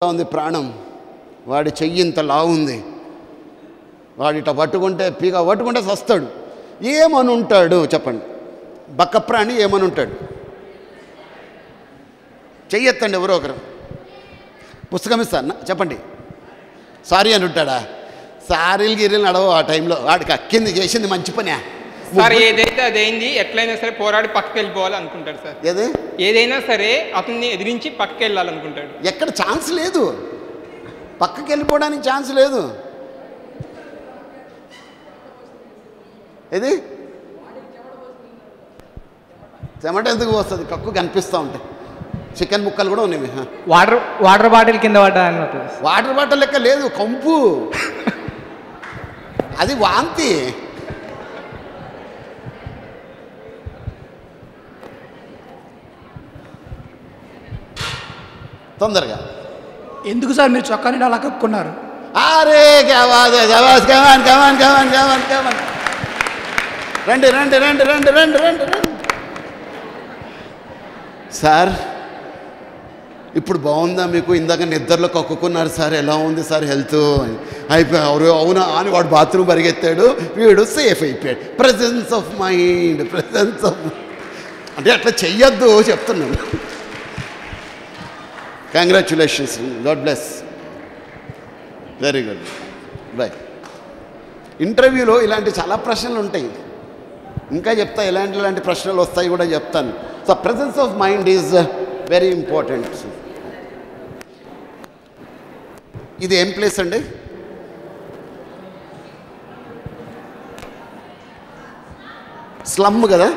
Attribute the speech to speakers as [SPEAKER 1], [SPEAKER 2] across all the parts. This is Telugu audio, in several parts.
[SPEAKER 1] ఉంది ప్రాణం, వాడి చెయ్యి ఇంత లావుంది, వాడిట పట్టుకుంటే పీక పట్టుకుంటే సస్తాడు. ఏమని ఉంటాడు చెప్పండి? బక్క ప్రాణి ఏమని ఉంటాడు? చెయ్యొత్తండి ఎవరో ఒకరు. పుస్తకం ఇస్తాను చెప్పండి. సారీ అని ఉంటాడా? సారీలు గిరీలు నడవు ఆ టైంలో. వాడికి అక్కింది చేసింది మంచి పనే
[SPEAKER 2] సార్. ఏదైతే అదైంది, ఎట్లయినా సరే పోరాడి పక్కకి వెళ్ళిపోవాలి అనుకుంటాడు సార్. ఏదైనా సరే అతన్ని ఎదిరించి పక్కకి వెళ్ళాలనుకుంటాడు.
[SPEAKER 1] ఎక్కడ ఛాన్స్ లేదు, పక్కకి వెళ్ళిపోవడానికి ఛాన్స్ లేదు. ఏది చెమట ఎందుకు వస్తుంది? కక్కు కనిపిస్తూ ఉంటాయి. చికెన్ ముక్కలు కూడా ఉన్నాయి.
[SPEAKER 2] వాటర్ బాటిల్ కింద పడ్డా అన్నట్టు.
[SPEAKER 1] వాటర్ బాటిల్ లెక్క లేదు, కంపు. అది వాంతి. తొందరగా
[SPEAKER 3] ఎందుకు సార్ మీరు చొక్కాని అలా కప్పుకున్నారు?
[SPEAKER 1] అరే రండి రండి రండి రండి రండి రండి రండి సార్. ఇప్పుడు బాగుందా మీకు? ఇందాక నిద్రలో కక్కుకున్నారు సార్, ఎలా ఉంది సార్ హెల్త్ అయిపోయారు? అవునా అని వాడు బాత్రూమ్ పరిగెత్తాడు, వీడు సేఫ్ అయిపోయాడు. Presence of mind, presence of అంటే అట్లా చెయ్యొద్దు చెప్తున్నాను. Congratulations, God bless, very good. By. ఇంటర్వ్యూలో ఇలాంటి చాలా ప్రశ్నలు ఉంటాయి, ఇంకా చెప్తా. ఇలాంటి ప్రశ్నలు వస్తాయి కూడా చెప్తాను. So presence of mind is very important. ఇది ఏం ప్లేస్ అండి? స్లమ్ కదా?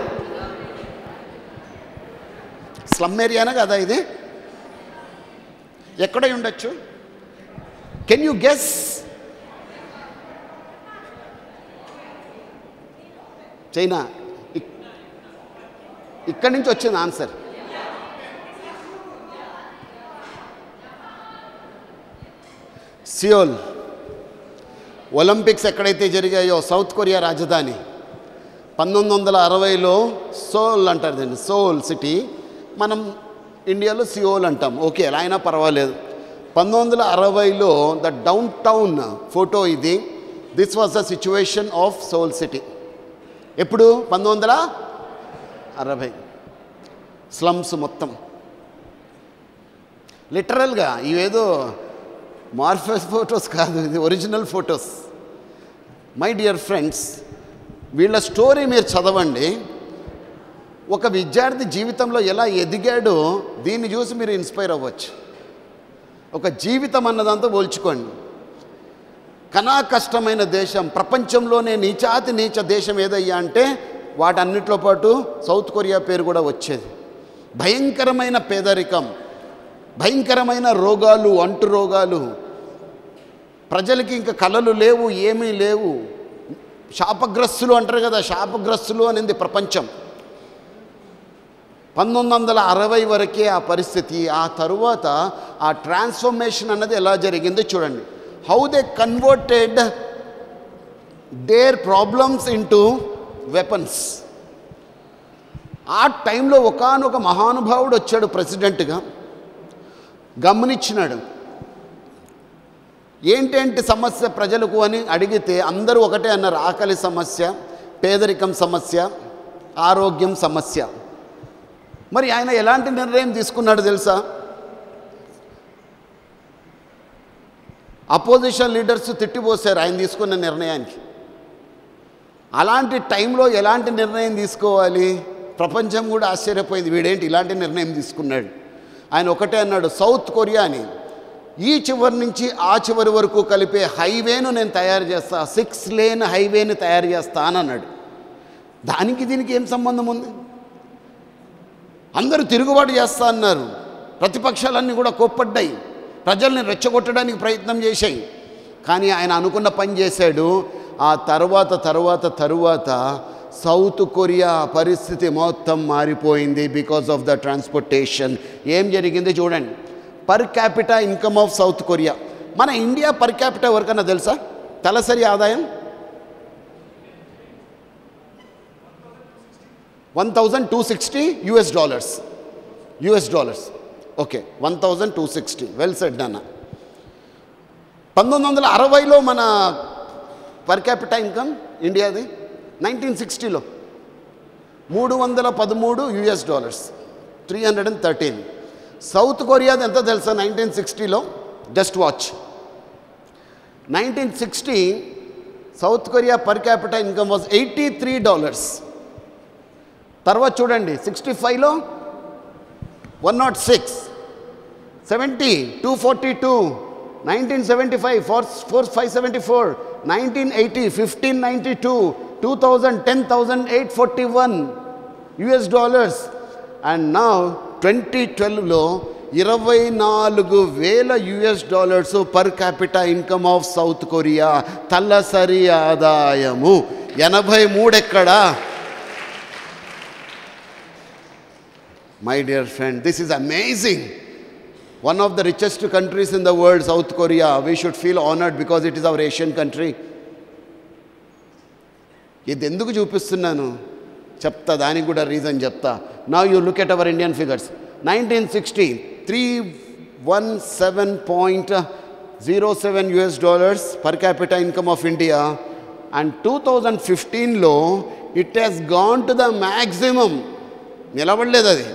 [SPEAKER 1] స్లమ్ ఏరియానా కదా ఇది? ఎక్కడై ఉండొచ్చు? Can you guess? చైనా. ఇక్కడి నుంచి వచ్చింది ఆన్సర్. సియోల్. ఒలింపిక్స్ ఎక్కడైతే జరిగాయో సౌత్ కొరియా రాజధాని 1960లో సోల్ అంటారు దీన్ని, సోల్ సిటీ. మనం ఇండియాలో సియోల్ అంటాం. ఓకే, ఎలా అయినా పర్వాలేదు. 1960లో ద డౌన్ టౌన్ ఫోటో ఇది. This was the situation of Seoul city. ఎప్పుడు? 1960. స్లమ్స్ మొత్తం లిటరల్గా. ఇవేదో మార్ఫెస్ ఫొటోస్ కాదు, ఇది original photos. My dear friends, వీళ్ళ స్టోరీ మీరు చదవండి. ఒక విద్యార్థి జీవితంలో ఎలా ఎదిగాడో దీన్ని చూసి మీరు ఇన్స్పైర్ అవ్వచ్చు. ఒక జీవితం అన్నదంతా పోల్చుకోండి. కనా కష్టమైన దేశం, ప్రపంచంలోనే నీచాతి నీచ దేశం ఏదయ్యా అంటే వాటన్నిటిలో పాటు సౌత్ కొరియా పేరు కూడా వచ్చేది. భయంకరమైన పేదరికం, భయంకరమైన రోగాలు, అంటు రోగాలు, ప్రజలకి ఇంకా కళలు లేవు, ఏమీ లేవు. శాపగ్రస్తులు అంటారు కదా, శాపగ్రస్తులు అనింది ప్రపంచం. 1960 వరకే ఆ పరిస్థితి. ఆ తరువాత ఆ ట్రాన్స్ఫర్మేషన్ అన్నది ఎలా జరిగిందో చూడండి. How they converted their problems into weapons. ఆ టైంలో ఒకానొక మహానుభావుడు వచ్చాడు ప్రెసిడెంట్గా, గమనించినాడు. ఏంటేంటి సమస్య ప్రజలకు అని అడిగితే అందరూ ఒకటే అన్నారు, ఆకలి సమస్య, పేదరికం సమస్య, ఆరోగ్యం సమస్య. మరి ఆయన ఎలాంటి నిర్ణయం తీసుకున్నాడు తెలుసా? అపోజిషన్ లీడర్స్ తిట్టిపోసారు ఆయన తీసుకున్న నిర్ణయానికి. అలాంటి టైంలో ఎలాంటి నిర్ణయం తీసుకోవాలి? ప్రపంచం కూడా ఆశ్చర్యపోయింది, వీడేంటి ఇలాంటి నిర్ణయం తీసుకున్నాడు. ఆయన ఒకటే అన్నాడు, సౌత్ కొరియాని ఈ చివరి నుంచి ఆ చివరి వరకు కలిపే హైవేను నేను తయారు చేస్తా, 6 లేన్ హైవేని తయారు చేస్తా అని అన్నాడు. దానికి దీనికి ఏం సంబంధం ఉంది? అందరూ తిరుగుబాటు చేస్తా అన్నారు, ప్రతిపక్షాలన్నీ కూడా కోప్పడ్డాయి, ప్రజల్ని రెచ్చగొట్టడానికి ప్రయత్నం చేశాయి. కానీ ఆయన అనుకున్న పని చేశాడు. ఆ తరువాత సౌత్ కొరియా పరిస్థితి మొత్తం మారిపోయింది బికాస్ ఆఫ్ ద ట్రాన్స్పోర్టేషన్. ఏం జరిగింది చూడండి. Per capita income of South Korea. మన ఇండియా పర్ క్యాపిటా ఎవరికన్నా తెలుసా? తలసరి ఆదాయం $1,260 US dollars. Okay 1260. Well said నాన్న. 1960లో మన పర్ క్యాపిటా ఇన్కమ్ ఇండియాది 1960లో $313 $313. సౌత్ కొరియాది ఎంత తెలుసా 1960లో? Just watch. 1960 South Korea per capital income was $83. తర్వాత చూడండి 65లో 106, 70 242, 1975 574, 1980 1592, 2000 $10,841, and now 2012లో $24,000 per capita income of South Korea. తలసరి ఆదాయము 83 ఎక్కడా? My dear friend, this is amazing. One of the richest countries in the world, South Korea. We should feel honored because it is our Asian country. ఇది ఎందుకు చూపిస్తున్నాను చెప్తా, దానికి కూడా రీజన్ చెప్తా. Now you look at our Indian figures. 1960 $317.07 per capita income of India, and 2015లో it has gone to the maximum. నిలబడలేదు అది.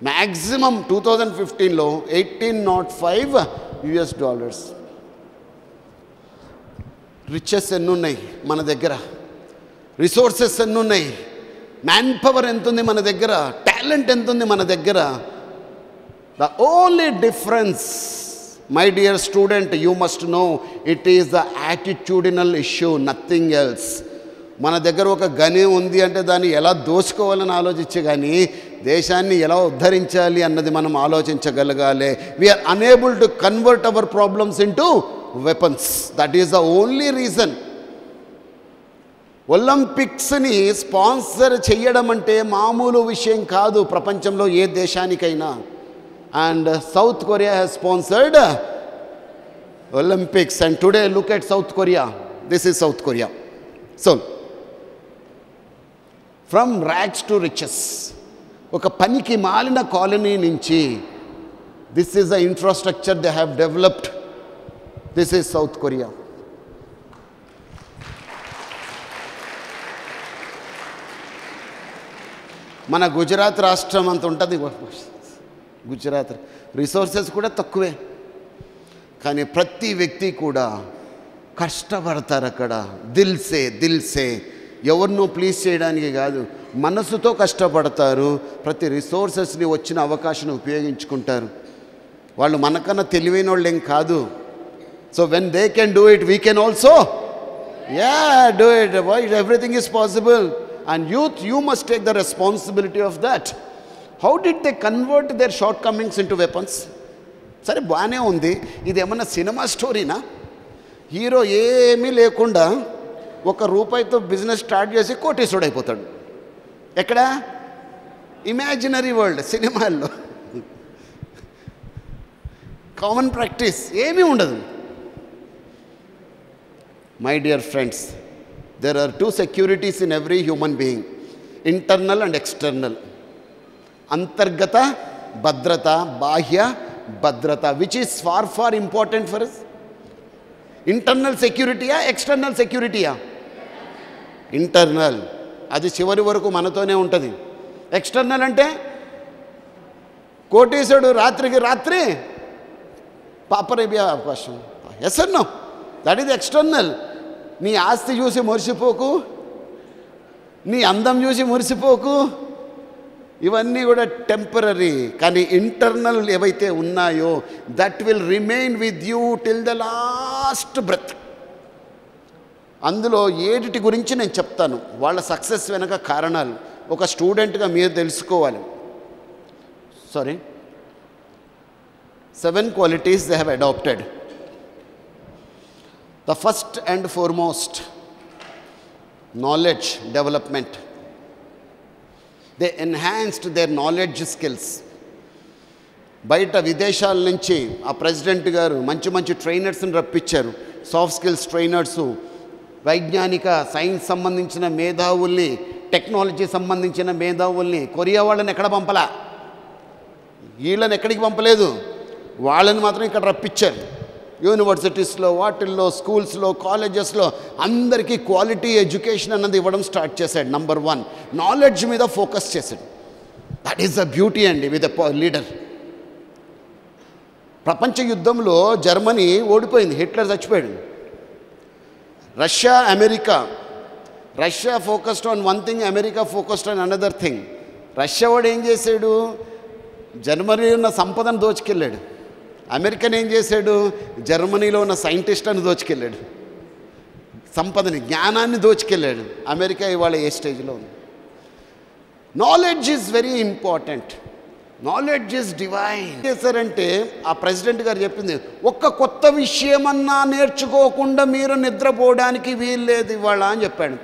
[SPEAKER 1] మ్యాక్సిమం 2015లో $1805. రిచెస్ ఎన్నున్నాయి మన దగ్గర, రిసోర్సెస్ ఎన్నున్నాయి, మ్యాన్ పవర్ ఎంతుంది మన దగ్గర, టాలెంట్ ఎంతుంది మన దగ్గర. The only difference, my dear student, you must know, it is the attitudinal issue, nothing else. మన దగ్గర ఒక గని ఉంది అంటే దాన్ని ఎలా దోచుకోవాలని ఆలోచించే కానీ దేశాన్ని ఎలా ఉద్ధరించాలి అన్నది మనం ఆలోచించగలగాలి. We are unable to convert our problems into weapons. That is the only reason. ఒలింపిక్స్ని స్పాన్సర్ చేయడం అంటే మామూలు విషయం కాదు ప్రపంచంలో ఏ దేశానికైనా. And South Korea has sponsored Olympics. And today look at South Korea. This is South Korea. So from rags to riches, ఒక పనికి మాలిన కాలనీ నుంచి, this is the infrastructure they have developed. This is South Korea. మన గుజరాత్ రాష్ట్రం అంత ఉంటుంది. గుజరాత్ రిసోర్సెస్ కూడా తక్కువే, కానీ ప్రతి వ్యక్తి కూడా కష్టపడతారు అక్కడ. దిల్సే ఎవరినో ప్లీజ్ చేయడానికి కాదు, మనసుతో కష్టపడతారు. ప్రతి రిసోర్సెస్ని వచ్చిన అవకాశాన్ని ఉపయోగించుకుంటారు. వాళ్ళు మనకన్నా తెలివైన వాళ్ళు ఏం కాదు. So when they can do it, we can also do it. Everything is possible. And youth, you must take the responsibility of that. How did they convert their shortcomings into weapons? సరే బాగానే ఉంది. ఇది ఏమన్నా సినిమా స్టోరీనా? హీరో ఏమీ లేకుండా ₹1 బిజినెస్ స్టార్ట్ చేసి కోటీశ్వరుడు అయిపోతాడు. ఎక్కడ? ఇమాజినరీ వరల్డ్, సినిమాల్లో. కామన్ ప్రాక్టీస్ ఏమీ ఉండదు. My dear friends, there are two securities in every human being, internal and external. Antargata bhadrata, bahya bhadrata. Which is far important for us? Internal security ya external security ya? Internal. అది చివరి వరకు మనతోనే ఉంటుంది. ఎక్స్టర్నల్ అంటే కోటీశ్వరుడు రాత్రికి రాత్రి పాపరేబియా అవకాశం. Yes or no? That is external. నీ ఆస్తి చూసి మురిసిపోకు, నీ అందం చూసి మురిసిపోకు, ఇవన్నీ కూడా టెంపరీ. కానీ ఇంటర్నల్ ఏవైతే ఉన్నాయో that will remain with you till the last breath. అందులో ఏడిటి గురించి నేను చెప్తాను, వాళ్ళ సక్సెస్ వెనక కారణాలు ఒక స్టూడెంట్గా మీరు తెలుసుకోవాలి. 7 qualities they have adopted. The first and foremost, knowledge development. They enhanced their knowledge skills. బయట విదేశాల నుంచి ఆ ప్రెసిడెంట్ గారు మంచి ట్రైనర్స్ని రప్పించారు. సాఫ్ట్ స్కిల్స్ ట్రైనర్సు, వైజ్ఞానిక సైన్స్ సంబంధించిన మేధావుల్ని, టెక్నాలజీ సంబంధించిన మేధావుల్ని. కొరియా వాళ్ళని ఎక్కడ పంపలా, వీళ్ళని ఎక్కడికి పంపలేదు, వాళ్ళని మాత్రం ఇక్కడ రప్పించారు. యూనివర్సిటీస్లో, వాటిల్లో, స్కూల్స్లో, కాలేజెస్లో అందరికీ క్వాలిటీ ఎడ్యుకేషన్ అన్నది ఇవ్వడం స్టార్ట్ చేశాడు. నంబర్ 1 నాలెడ్జ్ మీద ఫోకస్ చేశాడు. దట్ ఈస్ ద బ్యూటీ అండి విత్ ఎ లీడర్. ప్రపంచ యుద్ధంలో జర్మనీ ఓడిపోయింది, హిట్లర్ చచ్చిపోయాడు. Russia focused on one thing, America focused on another thing. Russia వాడు ఏం చేశాడు, జర్మనీలో ఉన్న సంపదను దోచుకెళ్ళాడు. అమెరికన్ ఏం చేశాడు, జర్మనీలో ఉన్న సైంటిస్ట్లను దోచుకెళ్ళాడు, సంపదని, జ్ఞానాన్ని దోచుకెళ్ళాడు. అమెరికా ఇవాళ ఏ స్టేజ్లో ఉంది? Knowledge is very important. Knowledge is divine. చేశారంటే ఆ ప్రెసిడెంట్ గారు చెప్పింది, ఒక్క కొత్త విషయమన్నా నేర్చుకోకుండా మీరు నిద్రపోవడానికి వీల్లేదు ఇవాళ అని చెప్పాడు.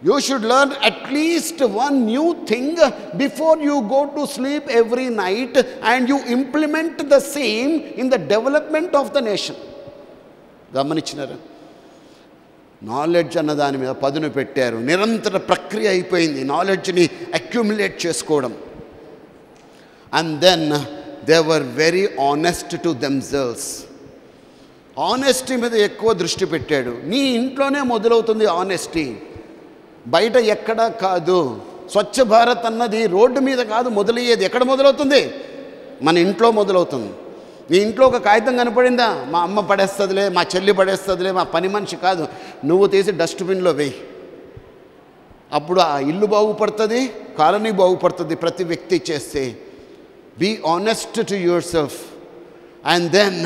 [SPEAKER 1] You should learn at least one new thing before you go to sleep every night and you implement the same in the development of the nation. గమనించినారు? నాలెడ్జ్ అన్న దాని మీద పదును పెట్టారు. నిరంతర ప్రక్రియ అయిపోయింది నాలెడ్జ్ని అక్యుములేట్ చేసుకోవడం. And then they were very honest to themselves. Honesty మీద ఎక్కువ దృష్టి పెట్టాడు. నీ ఇంట్లోనే మొదలవుతుంది ఆనెస్టీ, బయట ఎక్కడా కాదు. స్వచ్ఛ భారత్ అన్నది రోడ్డు మీద కాదు మొదలయ్యేది. ఎక్కడ మొదలవుతుంది? మన ఇంట్లో మొదలవుతుంది. నీ ఇంట్లో ఒక కాగితం కనపడిందా, మా అమ్మ పడేస్తుందిలే, మా చెల్లి పడేస్తుందిలే, మా పని మనిషి కాదు, నువ్వు తీసి డస్ట్బిన్లో వేయి. అప్పుడు ఆ ఇల్లు బాగుపడుతుంది, కాలనీ బాగుపడుతుంది. ప్రతి వ్యక్తి చేస్తే be honest to yourself and then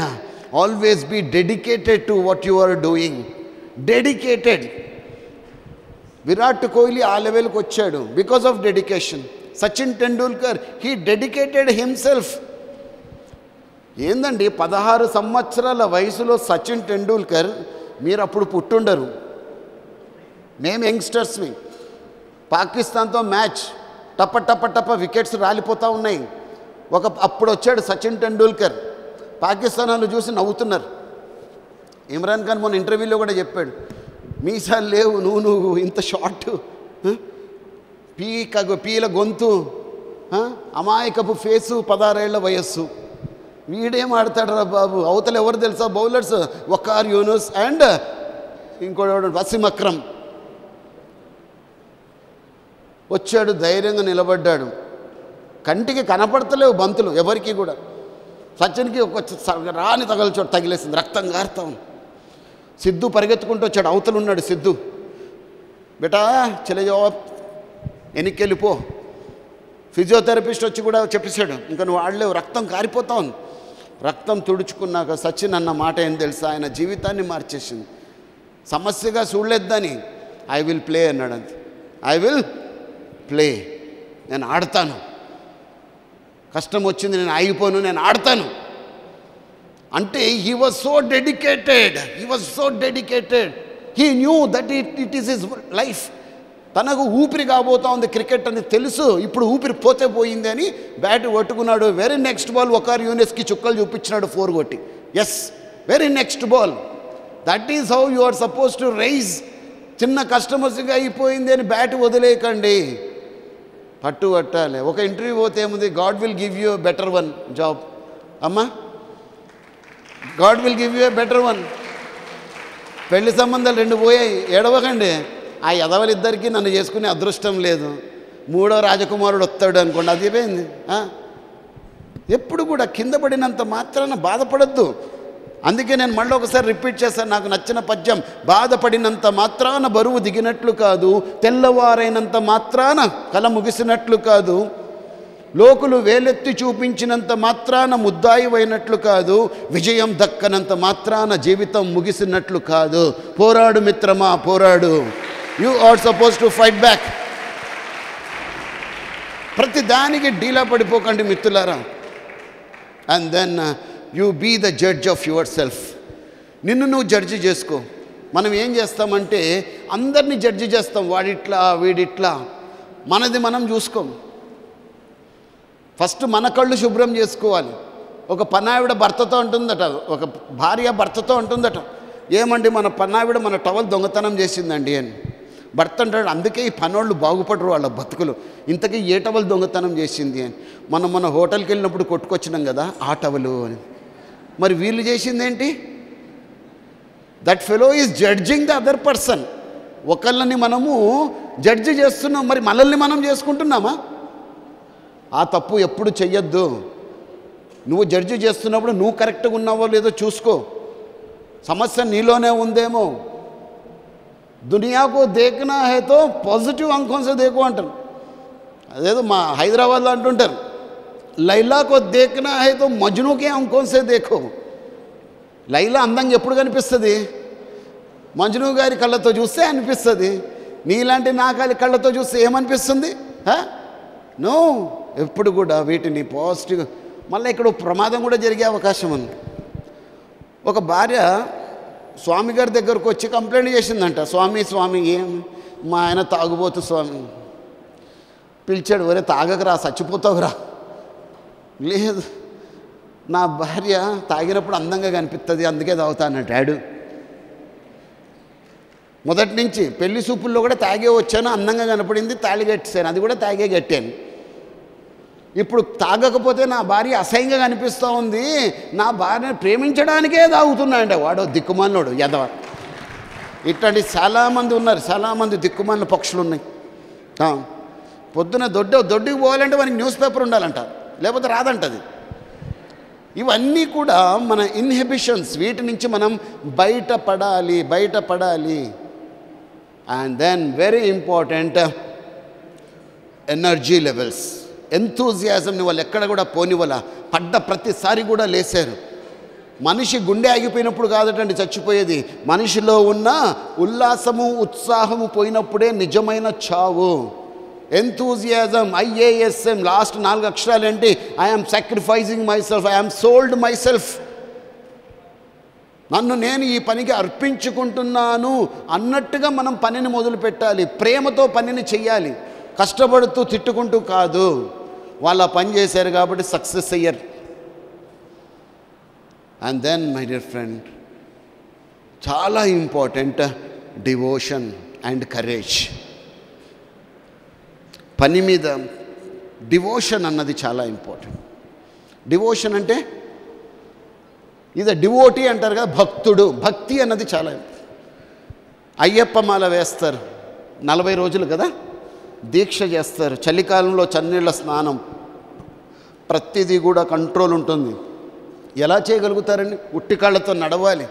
[SPEAKER 1] always be dedicated to what you are doing. Dedicated. Virat Kohli ఆ లెవెల్కి వచ్చాడు because of dedication. Sachin Tendulkar he dedicated himself. ఏందండి 16 సంవత్సరాల వయసులో సచిన్ టెండూల్కర్, మీరు అప్పుడు పుట్టుండరు, మేము యంగ్స్టర్స్ని. పాకిస్తాన్తో మ్యాచ్, టప్ప వికెట్స్ రాలిపోతూ ఉన్నాయి. అప్పుడు వచ్చాడు సచిన్ టెండూల్కర్. పాకిస్తాన్ వాళ్ళు చూసి నవ్వుతున్నారు. ఇమ్రాన్ ఖాన్ మొన్న ఇంటర్వ్యూలో కూడా చెప్పాడు, మీసాలు లేవు, నువ్వు ఇంత షార్ట్, పీల గొంతు, అమాయకపు ఫేసు, 16 ఏళ్ల వయస్సు, వీడేం ఆడతాడరా బాబు. అవతల ఎవరు తెలుసా బౌలర్స్? వకార్ యూనుస్ అండ్ ఇంకోటి వసీం అక్రమ్. వచ్చాడు, ధైర్యంగా నిలబడ్డాడు. కంటికి కనపడతలేవు బంతులు ఎవరికి కూడా. సచిన్కి ఒక రాని చోటు తగిలేసింది, రక్తం గారుతా ఉంది. సిద్ధు పరిగెత్తుకుంటూ వచ్చాడు, అవతలు ఉన్నాడు సిద్ధు. బేటా చలే జవాబ్, వెనక్కి వెళ్ళిపో. ఫిజియోథెరపిస్ట్ వచ్చి కూడా చెప్పేశాడు, ఇంకా నువ్వు ఆడలేవు, రక్తం కారిపోతా ఉంది. రక్తం తుడుచుకున్నాక సచిన్ అన్న మాట ఏం తెలుసా, ఆయన జీవితాన్ని మార్చేసింది. సమస్యగా చూడలేద్దని ఐ విల్ ప్లే అన్నాడు. అంతే, ఐ విల్ ప్లే, నేను ఆడతాను. కష్టం వచ్చింది, నేను ఆగిపోను, నేను ఆడతాను. అంటే he was so dedicated, he knew that it is his life. తనకు ఊపిరి కాబోతా ఉంది క్రికెట్ అని తెలుసు. ఇప్పుడు ఊపిరి పోతే పోయింది అని బ్యాట్ పట్టుకున్నాడు. వెరీ నెక్స్ట్ బాల్ వకార్ యూనిస్కి చుక్కలు చూపించినాడు, 4 కొట్టి. Yes, very next ball. That is how you are suppose to rise. చిన్న కస్టమర్స్గా అయిపోయింది అని బ్యాట్ వదిలేయకండి, పట్టాలి. ఒక ఇంటర్వ్యూ పోతే ఏముంది, God will give you better one job. అమ్మా, God will give you a better one. పెళ్లి సంబంధాలు 2 పోయాయి, ఏడవకండి. ఆ యదవలిద్దరికీ నన్ను చేసుకునే అదృష్టం లేదు, 3వ రాజకుమారుడు వస్తాడు అనుకోండి, అది పోయింది. ఎప్పుడు కూడా కింద పడినంత మాత్రాన బాధపడద్దు. అందుకే నేను మళ్ళీ ఒకసారి రిపీట్ చేశాను, నాకు నచ్చిన పద్యం. బాధపడినంత మాత్రాన బరువు దిగినట్లు కాదు, తెల్లవారైనంత మాత్రాన కల ముగిసినట్లు కాదు, లోకులు వేలెత్తి చూపించినంత మాత్రాన ముద్దాయివైనట్లు కాదు, విజయం దక్కనంత మాత్రాన జీవితం ముగిసినట్లు కాదు. పోరాడు మిత్రమా, పోరాడు. You are suppose to fight back. ప్రతి దానికి డీలా పడిపోకండి మిత్రులారా. And then you be the judge of yourself. నిన్ను నువ్వు జడ్జి చేసుకో. మనం ఏం చేస్తామంటే అందరినీ జడ్జి చేస్తాం, వాడిట్లా వీడిట్లా. మనది మనం చూసుకోం. ఫస్ట్ మన కళ్ళు శుభ్రం చేసుకోవాలి. ఒక పనావిడ భర్తతో ఉంటుందట, ఒక భార్య భర్తతో ఉంటుందట, ఏమండి మన పనావిడ మన టవల్ దొంగతనం చేసిందండి అని. భర్త అంటాడు అందుకే ఈ పనోళ్ళు బాగుపడరు వాళ్ళ బతుకులు, ఇంతకీ ఏ టవల్ దొంగతనం చేసింది అని. మన హోటల్కి వెళ్ళినప్పుడు కొట్టుకొచ్చినాం కదా ఆ టవలు అని. మరి వీళ్ళు చేసింది ఏంటి? That fellow is judging the other person. ఒకళ్ళని మనము జడ్జి చేస్తున్నాం, మరి మనల్ని మనం చేసుకుంటున్నామా? ఆ తప్పు ఎప్పుడు చెయ్యొద్దు. నువ్వు జడ్జి చేస్తున్నప్పుడు నువ్వు కరెక్ట్గా ఉన్నావో లేదో చూసుకో. సమస్య నీలోనే ఉందేమో. దునియాకు దేఖనా హై తో పాజిటివ్ అంకోం సే దేఖో అంటారు. అదేదో మా హైదరాబాద్లో అంటుంటారు, లైలాకో దేఖనా హై తో మజ్నూకే అంకోం సే దేఖో. లైలా అందంగా ఎప్పుడు కనిపిస్తుంది? మజ్నూ గారి కళ్ళతో చూస్తే అనిపిస్తుంది. నీలాంటి నాకాలి కళ్ళతో చూస్తే ఏమనిపిస్తుంది? నో, ఎప్పుడు కూడా వీటిని పాజిటివ్. మళ్ళీ ఇక్కడ ప్రమాదం కూడా జరిగే అవకాశం ఉంది. ఒక భార్య స్వామి గారి దగ్గరకు వచ్చి కంప్లైంట్ చేసిందంట, స్వామి ఏం మా ఆయన తాగుబోతు స్వామి. పిలిచాడు, ఒరే తాగకరా చచ్చిపోతావురా. లేదు, నా భార్య తాగినప్పుడు అందంగా కనిపిస్తుంది అందుకే తాగుతాను డాడు. మొదటి నుంచి పెళ్లి సూపుల్లో కూడా తాగే వచ్చాను, అందంగా కనపడింది, తాళి కట్టేశాను, అది కూడా తాగే కట్టాను. ఇప్పుడు తాగకపోతే నా భార్య అసహ్యంగా కనిపిస్తూ ఉంది, నా భార్యను ప్రేమించడానికే తాగుతున్నాయంట. వాడో దిక్కుమాలినోడు యదవ. ఇట్లాంటి చాలామంది ఉన్నారు, చాలామంది దిక్కుమాలిన పక్షులు ఉన్నాయి. పొద్దున దొడ్డికి పోవాలంటే మనకి న్యూస్ పేపర్ ఉండాలంట, లేకపోతే రాదంటది. ఇవన్నీ కూడా మన ఇన్హిబిషన్స్, వీటి నుంచి మనం బయటపడాలి. And then very important, energy levels, ఎంతూజియాజంని వాళ్ళు ఎక్కడ కూడా పోనివ్వాల. పడ్డ ప్రతిసారి కూడా లేశారు. మనిషి గుండె ఆగిపోయినప్పుడు కాదటండి చచ్చిపోయేది, మనిషిలో ఉన్న ఉల్లాసము ఉత్సాహము పోయినప్పుడే నిజమైన చావు. ఎంతూజియాజం, IASM, లాస్ట్ 4 అక్షరాలు ఏంటి? I'm sacrificing my self, I'm sold my self. నన్ను నేను ఈ పనికి అర్పించుకుంటున్నాను అన్నట్టుగా మనం పనిని మొదలు పెట్టాలి. ప్రేమతో పనిని చెయ్యాలి, కష్టపడుతూ తిట్టుకుంటూ కాదు. వాళ్ళ పని చేశారు కాబట్టి సక్సెస్ అయ్యారు. And then my dear friend, చాలా ఇంపార్టెంట్, డివోషన్ అండ్ కరేజ్. పని మీద డివోషన్ అన్నది చాలా ఇంపార్టెంట్. డివోషన్ అంటే ఇది డివోటీ అంటారు కదా, భక్తుడు. భక్తి అన్నది చాలా ఇంపార్టెంట్. అయ్యప్ప మాల వేస్తారు, 40 రోజులు కదా దీక్ష చేస్తారు. చలికాలంలో చన్నీళ్ళ స్నానం, ప్రతిదీ కూడా కంట్రోల్ ఉంటుంది. ఎలా చేయగలుగుతారండి? ఉట్టి కాళ్ళతో నడవాలి.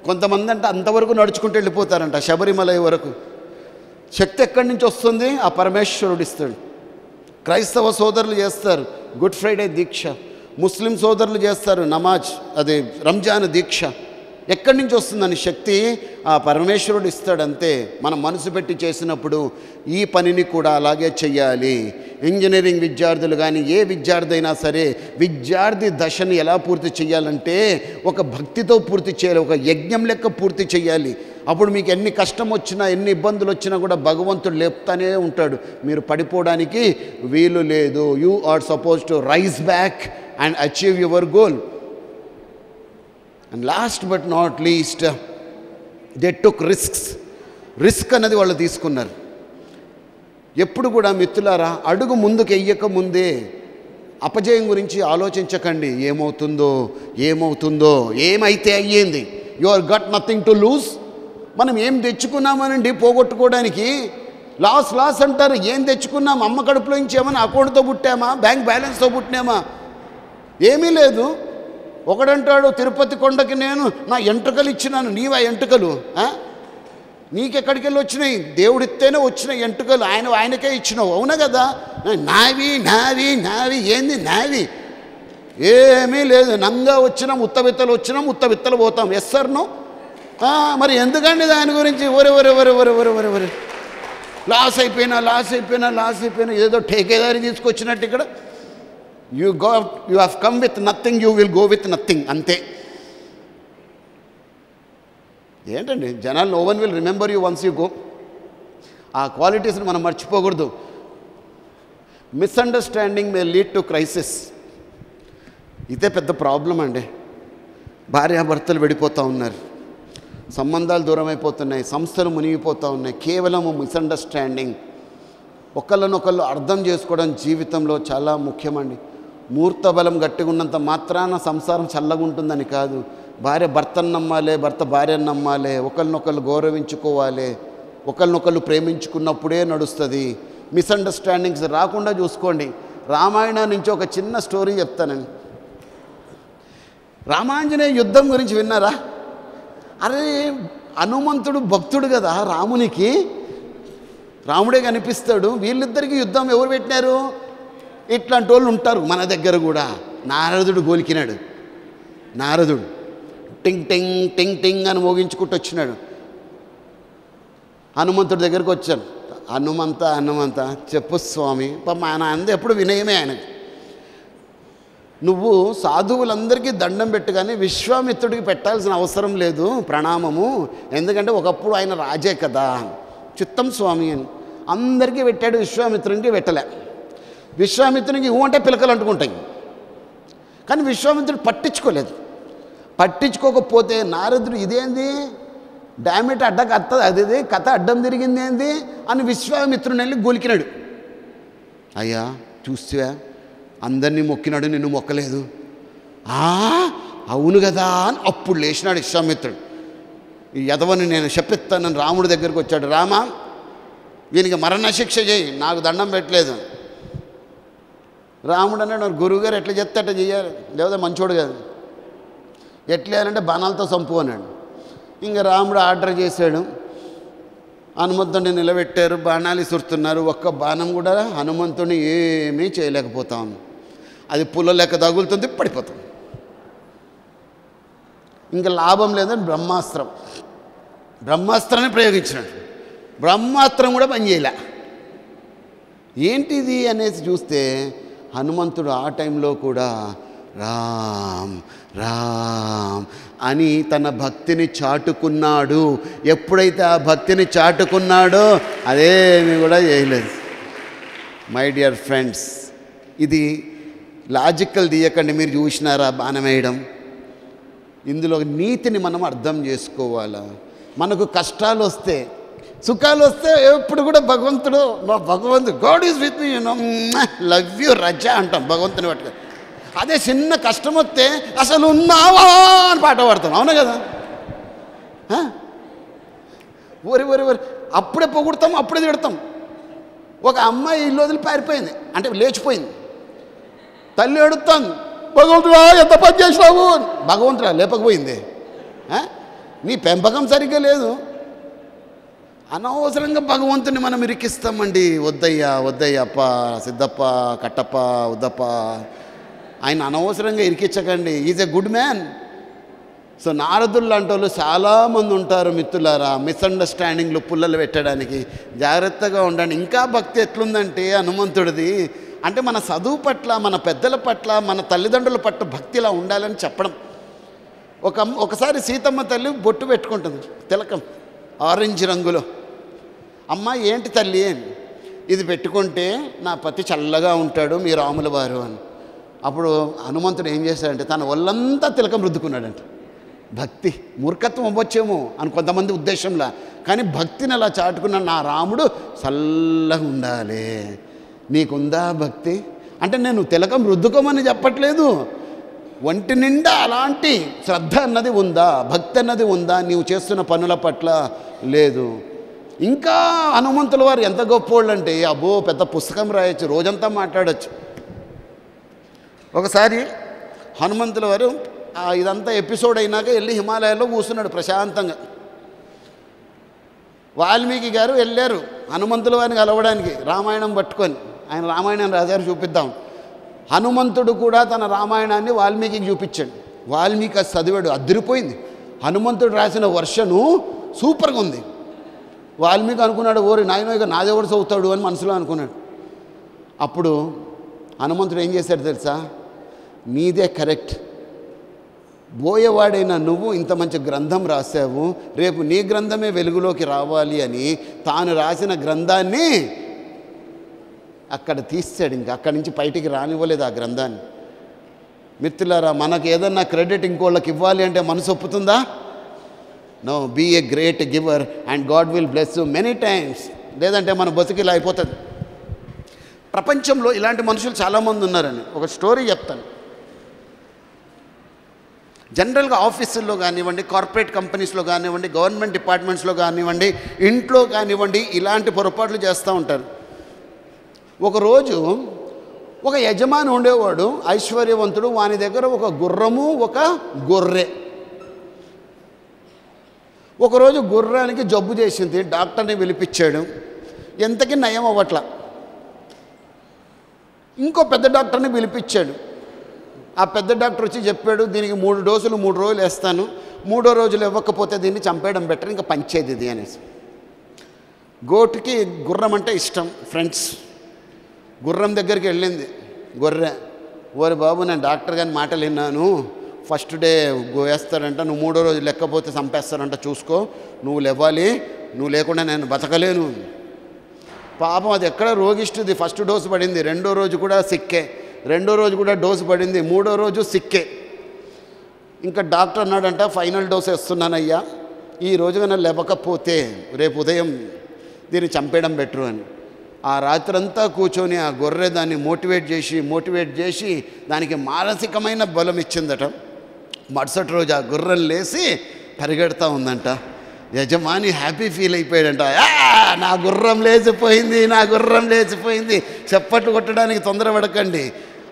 [SPEAKER 1] కొంతమంది అంటే అంతవరకు నడుచుకుంటూ వెళ్ళిపోతారంట, శబరిమల వరకు. శక్తి ఎక్కడి నుంచి వస్తుంది? ఆ పరమేశ్వరుడు ఇస్తాడు. క్రైస్తవ సోదరులు చేస్తారు గుడ్ ఫ్రైడే దీక్ష, ముస్లిం సోదరులు చేస్తారు నమాజ్, అది రంజాన్ దీక్ష. ఎక్కడి నుంచి వస్తుందని శక్తి? ఆ పరమేశ్వరుడు ఇస్తాడంతే. మనం మనసు పెట్టి చేసినప్పుడు ఈ పనిని కూడా అలాగే చెయ్యాలి. ఇంజనీరింగ్ విద్యార్థులు కానీ ఏ విద్యార్థి అయినా సరే విద్యార్థి దశని ఎలా పూర్తి చేయాలంటే ఒక భక్తితో పూర్తి చేయాలి, ఒక యజ్ఞం లెక్క పూర్తి చేయాలి. అప్పుడు మీకు ఎన్ని కష్టం వచ్చినా ఎన్ని ఇబ్బందులు వచ్చినా కూడా భగవంతుడు లేపుతానే ఉంటాడు, మీరు పడిపోవడానికి వీలు లేదు. You are suppose to rise back and achieve your goal. And last but not least, they took risks. Risk అన్నది వాళ్ళు తీసుకున్నారు. ఎప్పుడు కూడా మిత్రులారా, అడుగు ముందుకు వెయ్యక ముందే అపజయం గురించి ఆలోచించకండి. ఏమవుతుందో ఏమైతే అయ్యింది. You are got nothing to lose. మనం ఏం తెచ్చుకున్నామనండి పోగొట్టుకోవడానికి? లాస్ అంటారు. ఏం తెచ్చుకున్నాం? అమ్మ కడుపులో నుంచి ఏమైనా అకౌంట్తో పుట్టామా? బ్యాంక్ బ్యాలెన్స్తో పుట్టినామా? ఏమీ లేదు. ఒకడంటాడు, తిరుపతి కొండకి నేను నా ఎంట్రుకలు ఇచ్చినాను. నీవా ఎంట్రుకలు? నీకెక్కడికి వెళ్ళి వచ్చినాయి? దేవుడిస్తేనే వచ్చినాయి ఎంట్రుకలు, ఆయనకే ఇచ్చినావు. అవునా కదా? నావి ఏంది నావి? ఏమీ లేదు. నంగా వచ్చినాం, ఉత్తబిత్తలు పోతాం. Yes sir no? మరి ఎందుకండి దాని గురించి ఒరే లాస్ అయిపోయినా ఏదో ఠేకేదారి తీసుకొచ్చినట్టు ఇక్కడ. You have come with nothing, you will go with nothing, అంతే. ఏంటండి జనాలు, no one will remember you once you go. ఆ క్వాలిటీస్ని మనం మర్చిపోకూడదు. Misunderstanding may lead to crisis. ఇదే పెద్ద ప్రాబ్లం అండి. భార్యాభర్తలు విడిపోతూ ఉన్నారు. సంబంధాలు దూరం అయిపోతున్నాయి, సంస్థలు మునిగిపోతూ ఉన్నాయి. కేవలం మిస్అండర్స్టాండింగ్, ఒకళ్ళనొకళ్ళు అర్థం చేసుకోవడం జీవితంలో చాలా ముఖ్యమండి. మూర్త బలం గట్టిగా ఉన్నంత మాత్రాన సంసారం చల్లగా ఉంటుందని కాదు. భార్య భర్తను నమ్మాలి, భర్త భార్యను నమ్మాలి, ఒకళ్ళనొకళ్ళు గౌరవించుకోవాలి, ఒకళ్ళనొకళ్ళు ప్రేమించుకున్నప్పుడే నడుస్తుంది. మిస్అండర్స్టాండింగ్స్ రాకుండా చూసుకోండి. రామాయణం నుంచి ఒక చిన్న స్టోరీ చెప్తానండి. రామాంజనేయ యుద్ధం గురించి విన్నారా? అరే, హనుమంతుడు భక్తుడు కదా, రామునికి రాముడే కనిపిస్తాడు. వీళ్ళిద్దరికీ యుద్ధం ఎవరు పెట్టినారు? ఇట్లాంటి వాళ్ళు ఉంటారు మన దగ్గర కూడా. నారదుడు గోలికినాడు. నారదుడు టింగ్ టింగ్ టింగ్ టింగ్ అని మోగించుకుంటూ వచ్చినాడు. హనుమంతుడి దగ్గరికి వచ్చాను. హనుమంత చెప్పు స్వామి. ఆయన అంది ఎప్పుడు వినయమే ఆయనకి. నువ్వు సాధువులందరికీ దండం పెట్టు, కానీ విశ్వామిత్రుడికి పెట్టాల్సిన అవసరం లేదు ప్రణామము. ఎందుకంటే ఒకప్పుడు ఆయన రాజే కదా. చిత్తం స్వామి అని అందరికీ పెట్టాడు, విశ్వామిత్రునికి పెట్టలే. విశ్వామిత్రునికి అంటే పిలకలు అంటుకుంటాయి, కానీ విశ్వామిత్రుడు పట్టించుకోకపోతే నారదుడు ఇదేంది డామిట్ అది కథ అడ్డం తిరిగింది ఏంది అని విశ్వామిత్రుని వెళ్ళి గొలికినాడు. అయ్యా చూస్తే అందరినీ మొక్కినాడు, నిన్ను మొక్కలేదు. అవును కదా అని అప్పుడు లేచినాడు విశ్వామిత్రుడు. ఈ యదవని నేను చెప్పిస్తానని రాముడి దగ్గరికి వచ్చాడు. రామా, వీనికి మరణశిక్ష చేయి, నాకు దండం పెట్టలేదు. రాముడు అన్నాడు, గురువుగారు ఎట్లా చెప్తే అట్లా చేయాలి, లేదా మంచోడు కాదు, ఎట్లా అంటే బాణాలతో చంపు అన్నాడు. ఇంకా రాముడు ఆర్డర్ చేశాడు. హనుమంతుడిని నిలబెట్టారు, బాణాలు ఇసురుతున్నారు. ఒక్క బాణం కూడా హనుమంతుడిని ఏమీ చేయలేకపోతాం. అది పుల్ల లెక్క తగులుతుంది, పడిపోతుంది. ఇంకా లాభం లేదని బ్రహ్మాస్త్రాన్ని ప్రయోగించినాడు. బ్రహ్మాస్త్రం కూడా పనిచేయలే. ఏంటిది అనేసి చూస్తే హనుమంతుడు ఆ టైంలో కూడా రామ్ రామ్ అని తన భక్తిని చాటుకున్నాడు. ఎప్పుడైతే ఆ భక్తిని చాటుకున్నాడో అదేమి కూడా చేయలేదు. మై డియర్ ఫ్రెండ్స్, ఇది లాజికల్ తీయకండి. మీరు చూసినారా బాణం వేయడం? ఇందులో నీతిని మనం అర్థం చేసుకోవాలా. మనకు కష్టాలు వస్తే, సుఖాలు వస్తే ఎప్పుడు కూడా భగవంతుడు, మా భగవంతుడు God is with me, love you Raja అంటాం భగవంతుని పట్టుకు. అదే చిన్న కష్టం వస్తే అసలు ఉన్నావా అని పాట పాడతాం, అవునా కదా? ఓరి ఓరి ఓరి అప్పుడే పొగుడతాం, అప్పుడే తిడతాం. ఒక అమ్మాయి ఇల్లు వదిలి పారిపోయింది, అంటే లేచిపోయింది. తల్లి ఏడుస్తాను, భగవంతుడా ఎంత పని చేసినావు. భగవంతుడా లేపకపోయింది, నీ పెంపకం సరిగ్గా లేదు. అనవసరంగా భగవంతుని మనం ఇరికిస్తామండి. వద్దయ్యా అప్ప, సిద్ధప్ప, కట్టప్ప, ఉద్దప్ప, ఆయన అనవసరంగా ఇరికించకండి. Is a good man. So నారదులు లాంటి వాళ్ళు చాలామంది ఉంటారు మిత్రులారా, మిస్అండర్స్టాండింగ్లు పుల్లలు పెట్టడానికి. జాగ్రత్తగా ఉండండి. ఇంకా భక్తి ఎట్లుందంటే హనుమంతుడిది, అంటే మన చదువు పట్ల, మన పెద్దల పట్ల, మన తల్లిదండ్రుల పట్ల భక్తి ఇలా ఉండాలని చెప్పడం. ఒకసారి సీతమ్మ తల్లి బొట్టు పెట్టుకుంటుంది, తిలకం ఆరెంజ్ రంగులో. అమ్మ ఏంటి తల్లి అని. ఇది పెట్టుకుంటే నా పతి చల్లగా ఉంటాడు, మీ రాముల వారు అని. అప్పుడు హనుమంతుడు ఏం చేశాడంటే తన ఒళ్ళంతా తిలకం రుద్దుకున్నాడంట. భక్తి, మూర్ఖత్వం అవ్వచ్చేమో అని కొంతమంది ఉద్దేశంలా, కానీ భక్తిని అలా చాటుకున్న నా రాముడు చల్లగా ఉండాలి. నీకుందా భక్తి? అంటే నేను తిలకం రుద్దుకోమని చెప్పట్లేదు, ఒంటి నిండా అలాంటి శ్రద్ధ అన్నది ఉందా, భక్తి అన్నది ఉందా నీవు చేస్తున్న పనుల పట్ల? లేదు. ఇంకా హనుమంతుల వారు ఎంత గొప్పోళ్ళు అంటే, అబ్బో పెద్ద పుస్తకం రాయొచ్చు, రోజంతా మాట్లాడచ్చు. ఒకసారి హనుమంతుల వారు ఇదంతా ఎపిసోడ్ అయినాక వెళ్ళి హిమాలయాల్లో కూర్చున్నాడు ప్రశాంతంగా. వాల్మీకి గారు వెళ్ళారు హనుమంతుల వారిని కలవడానికి రామాయణం పట్టుకొని. ఆయన రామాయణం రాశారు, చూపిద్దాం. హనుమంతుడు కూడా తన రామాయణాన్ని వాల్మీకి చూపించాడు. వాల్మీకి అది చదివాడు, అదిరిపోయింది. హనుమంతుడు రాసిన వర్షను సూపర్గా ఉంది. వాల్మీకి అనుకున్నాడు, ఓరి నాయనో ఇక నాదెవడు చదువుతాడు అని మనసులో అనుకున్నాడు. అప్పుడు హనుమంతుడు ఏం చేశాడు తెలుసా? నీదే కరెక్ట్, బోయేవాడైనా నువ్వు ఇంత మంచి గ్రంథం రాసావు, రేపు నీ గ్రంథమే వెలుగులోకి రావాలి అని తాను రాసిన గ్రంథాన్ని అక్కడ తీసాడు. ఇంకా అక్కడి నుంచి బయటికి రానివ్వలేదు ఆ గ్రంథాన్ని. మిత్రులారా, మనకు ఏదన్నా క్రెడిట్ ఇంకోళ్ళకి ఇవ్వాలి అంటే మనసు ఒప్పుతుందా? No, be a great giver and God will bless you many times. లేదంటే మన బతుకు ఇలా అయిపోతుంది. ప్రపంచంలో ఇలాంటి మనుషులు చాలామంది ఉన్నారని ఒక స్టోరీ చెప్తాను. జనరల్గా ఆఫీసుల్లో కానివ్వండి, కార్పొరేట్ కంపెనీస్లో కానివ్వండి, గవర్నమెంట్ డిపార్ట్మెంట్స్లో కానివ్వండి, ఇంట్లో కానివ్వండి, ఇలాంటి పొరపాట్లు చేస్తూ ఉంటారు. ఒకరోజు ఒక యజమాని ఉండేవాడు, ఐశ్వర్యవంతుడు. వాని దగ్గర ఒక గుర్రము, ఒక గొర్రె. ఒకరోజు గుర్రానికి జబ్బు చేసింది. డాక్టర్ని పిలిపించాడు. ఎంతకీ నయం అవ్వట్ల. ఇంకో పెద్ద డాక్టర్ని పిలిపించాడు. ఆ పెద్ద డాక్టర్ వచ్చి చెప్పాడు, దీనికి 3 డోసులు 3 రోజులు వేస్తాను, 3వ రోజులు ఇవ్వకపోతే దీన్ని చంపేయడం బెటర్, ఇంకా పంచేది ఇది అనేసి. గోటుకి గుర్రం అంటే ఇష్టం. ఫ్రెండ్స్, గుర్రం దగ్గరికి వెళ్ళింది గొర్రె. ఓరి బాబు, నేను డాక్టర్ గారి మాటలు విన్నాను, ఫస్ట్ డే వేస్తారంట, నువ్వు 3వ రోజు లెక్కపోతే చంపేస్తారంట, చూసుకో, నువ్వు లేవాలి, నువ్వు లేకుండా నేను బతకలేను. పాపం అది ఎక్కడ రోగిష్టిది. ఫస్ట్ డోసు పడింది, 2వ రోజు కూడా సిక్కే, 2వ రోజు కూడా డోసు పడింది, 3వ రోజు సిక్కే. ఇంకా డాక్టర్ అన్నాడంట, ఫైనల్ డోస్ వేస్తున్నానయ్యా, ఈ రోజు కన్నా లేవకపోతే రేపు ఉదయం దీన్ని చంపేయడం బెటరు అని. ఆ రాత్రంతా కూర్చొని ఆ గొర్రె దాన్ని మోటివేట్ చేసి దానికి మానసికమైన బలం ఇచ్చిందట. మరుసటి రోజు ఆ గుర్రం లేచి పరిగెడతా ఉందంట. యజమాని హ్యాపీ ఫీల్ అయిపోయాడంట. నా గుర్రం లేచిపోయింది, నా గుర్రం లేచిపోయింది. చప్పట్లు కొట్టడానికి తొందరపడకండి.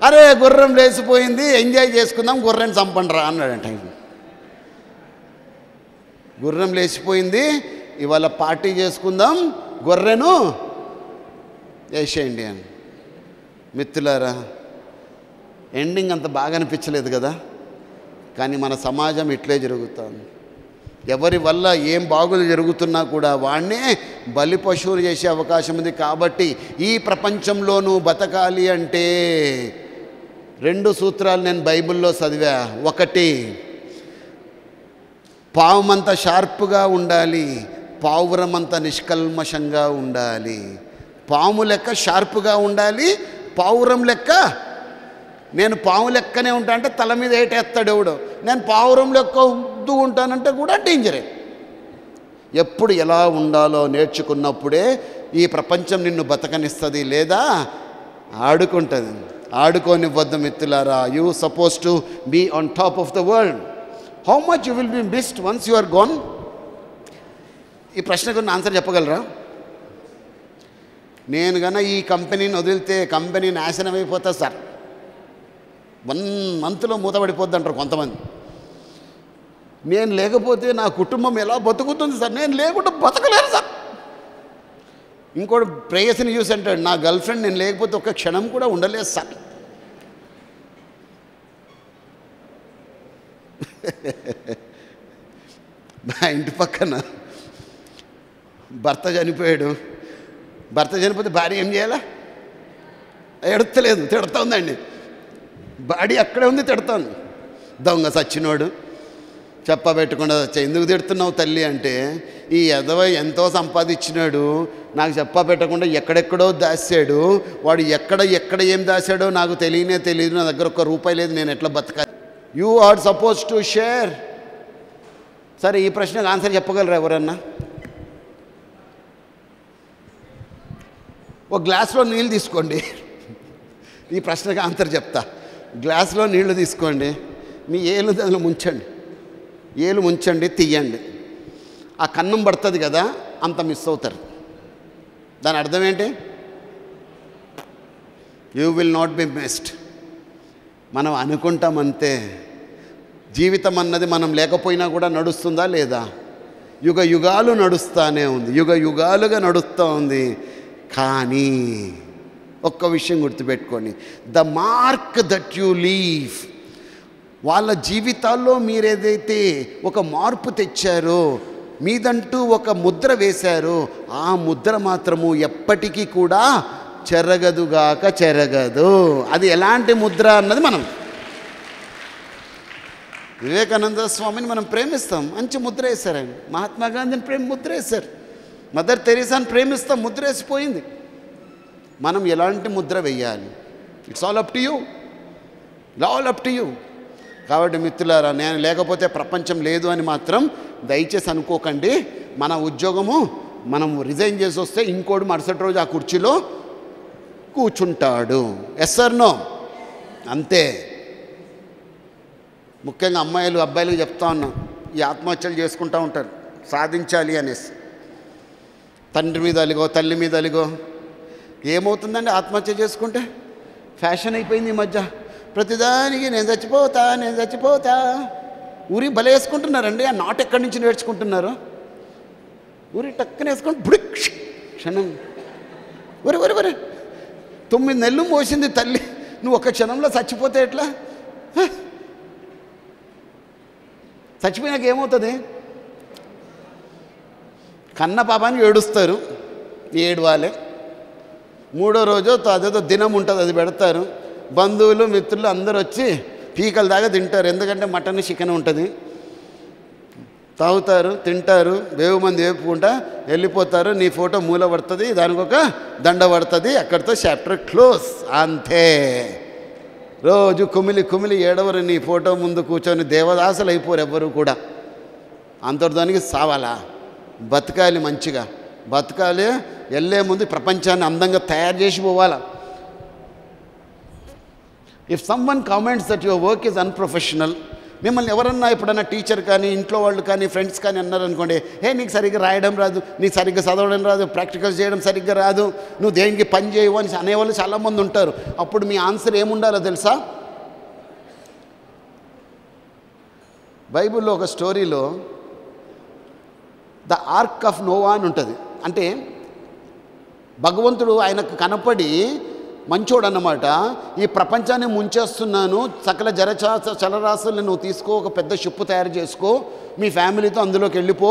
[SPEAKER 1] అరే, గుర్రం లేచిపోయింది, ఎంజాయ్ చేసుకుందాం, గుర్రెని చంపండిరా అన్నాడంట. గుర్రం లేచిపోయింది, ఇవాళ పార్టీ చేసుకుందాం, గొర్రెను వేసేయండి అని. మిత్రులారా, ఎండింగ్ అంత బాగా అనిపించలేదు కదా. కానీ మన సమాజం ఇట్లే జరుగుతుంది. ఎవరి వల్ల ఏం బాగులు జరుగుతున్నా కూడా వాడినే బలి పశువులు చేసే అవకాశం ఉంది. కాబట్టి ఈ ప్రపంచంలోనూ బతకాలి అంటే 2 సూత్రాలు నేను బైబిల్లో చదివా. ఒకటి, పావుమంత షార్ప్గా ఉండాలి, పావురమంత నిష్కల్మషంగా ఉండాలి. పాము లెక్క షార్ప్గా ఉండాలి, పావురం లెక్క. నేను పాము లెక్కనే ఉంటా అంటే తల మీద ఏటేస్తాడు ఎవడు. నేను పావురం లెక్క ఉద్దు ఉంటానంటే కూడా డేంజరే. ఎప్పుడు ఎలా ఉండాలో నేర్చుకున్నప్పుడే ఈ ప్రపంచం నిన్ను బతకనిస్తుంది, లేదా ఆడుకుంటుంది. ఆడుకోనివ్వద్దు మిత్రులారా. You suppose to be on top of the world. How much you will be missed once you are gone? ఈ ప్రశ్నకు ఆన్సర్ చెప్పగలరా? నేను కన్నా ఈ కంపెనీని వదిలితే కంపెనీ నాశనం అయిపోతుంది సార్, 1 మంత్లో మూతపడిపోద్ది అంటారు కొంతమంది. నేను లేకపోతే నా కుటుంబం ఎలా బతుకుతుంది సార్, నేను లేకుండా బతకలేరు సార్. ఇంకోటి ప్రేయసిని చూసి అంటాడు, నా గర్ల్ ఫ్రెండ్ నేను లేకపోతే ఒక్క క్షణం కూడా ఉండలేదు సార్. మా ఇంటి పక్కన భర్త చనిపోయాడు. భర్త చనిపోతే భార్య ఏం చేయాలా? ఎడతలేదు, తిడతా ఉందండి. బాడీ అక్కడే ఉంది, తిడతాను. దొంగ సచ్చినోడు, చెప్పబెట్టకుండా చచ్చా. ఎందుకు తిడుతున్నావు తల్లి అంటే, ఈ ఎదవ ఎంతో సంపాదించినాడు, నాకు చెప్పబెట్టకుండా ఎక్కడెక్కడో దాచాడు. వాడు ఎక్కడ ఏం దాచాడో నాకు తెలియదు. నా దగ్గర ₹1 లేదు, నేను ఎట్లా బతకాలి? You are suppose to share. సరే, ఈ ప్రశ్నకు ఆన్సర్ చెప్పగలరా ఎవరన్నా? ఒక గ్లాస్లో నీళ్ళు తీసుకోండి. ఈ ప్రశ్నకు ఆన్సర్ చెప్తా. గ్లాస్లో నీళ్లు తీసుకోండి, మీ ఏలు అందులో ముంచండి, తీయండి. ఆ కన్నం పడుతుంది కదా, అంత మిస్ అవుతారు. దాని అర్థం ఏంటి? You will not be missed. మనం అనుకుంటామంతే. జీవితం అన్నది మనం లేకపోయినా కూడా నడుస్తుందా లేదా? యుగాలు నడుస్తూనే ఉంది, యుగాలుగా నడుస్తూ ఉంది. కానీ ఒక్క విషయం గుర్తుపెట్టుకోండి, the mark that you leave. వాళ్ళ జీవితాల్లో మీరేదైతే ఒక మార్పు తెచ్చారో, మీదంటూ ఒక ముద్ర వేశారో, ఆ ముద్ర మాత్రము ఎప్పటికీ కూడా చెరగదు. అది ఎలాంటి ముద్ర అన్నది మనం వివేకానంద స్వామిని మనం ప్రేమిస్తాం, మంచి ముద్ర వేశారు ఆయన. మహాత్మా గాంధీని ముద్ర వేశారు. మదర్ తెరీసాని ప్రేమిస్తాం, ముద్ర వేసిపోయింది. మనం ఎలాంటి ముద్ర వేయాలి? It's all up to you. కాబట్టి మిత్రులారా, నేను లేకపోతే ప్రపంచం లేదు అని మాత్రం దయచేసి అనుకోకండి. మన ఉద్యోగము మనం రిజైన్ చేసి వస్తే ఇంకోటి మరుసటి రోజు ఆ కుర్చీలో కూర్చుంటాడు. Yes or no? అంతే. ముఖ్యంగా అమ్మాయిలు అబ్బాయిలకు చెప్తా ఉన్నాం, ఈ ఆత్మహత్యలు చేసుకుంటూ ఉంటారు సాధించాలి అనేసి. తండ్రి మీద అలిగో, తల్లి మీద అలిగో. ఏమవుతుందండి ఆత్మహత్య చేసుకుంటే? ఫ్యాషన్ అయిపోయింది ఈ మధ్య. ప్రతిదానికి నేను చచ్చిపోతా ఊరి భలే వేసుకుంటున్నారండి. ఆ నాట్ ఎక్కడి నుంచి నేర్చుకుంటున్నారు? ఊరి టక్కన వేసుకుంటే బుడిక్ క్షణం. ఒరే 9 నెలలు మోసింది తల్లి, నువ్వు ఒక క్షణంలో చచ్చిపోతే ఎట్లా? చచ్చిపోయినాక ఏమవుతుంది? కన్న పాపానికి ఏడుస్తారు, ఏడవాలే. 3వ రోజు అదేదో దినం ఉంటుంది, అది పెడతారు. బంధువులు మిత్రులు అందరూ వచ్చి పీకల దాకా తింటారు. ఎందుకంటే మటన్ చికెన్ ఉంటుంది. తాగుతారు, తింటారు, వేవు మంది వేపుకుంటా వెళ్ళిపోతారు. నీ ఫోటో మూల పడుతుంది, దానికి ఒక దండ పడుతుంది, అక్కడితో చాప్టర్ క్లోజ్. అంతే. రోజు కుమిలి ఏడవరు నీ ఫోటో ముందు కూర్చొని దేవదాసులు అయిపోరు ఎవ్వరు కూడా. అంతర్దానికి సావాలా? బతకాలి, మంచిగా బతకాలి. వెళ్ళే ముందు ప్రపంచాన్ని అందంగా తయారు చేసి పోవాలా. If someone comments that your work is unprofessional, మిమ్మల్ని ఎవరన్నా ఎప్పుడన్నా టీచర్ కానీ ఇంట్లో వాళ్ళు కానీ ఫ్రెండ్స్ కానీ అన్నారనుకోండి, నీకు సరిగ్గా రాయడం రాదు, నీకు సరిగ్గా చదవడం రాదు, ప్రాక్టికల్స్ చేయడం సరిగ్గా రాదు, నువ్వు దేనికి పని చేయవు అని అనేవాళ్ళు చాలామంది ఉంటారు. అప్పుడు మీ ఆన్సర్ ఏముండాలో తెలుసా? బైబిల్లో ఒక స్టోరీలో ద ఆర్క్ ఆఫ్ నోవా అని ఉంటుంది. అంటే భగవంతుడు ఆయనకు కనపడి మంచోడు అన్నమాట. ఈ ప్రపంచాన్ని ముంచేస్తున్నాను, సకల చలరాశుల్ని నువ్వు తీసుకో, ఒక పెద్ద షిప్ తయారు చేసుకో, మీ ఫ్యామిలీతో అందులోకి వెళ్ళిపో,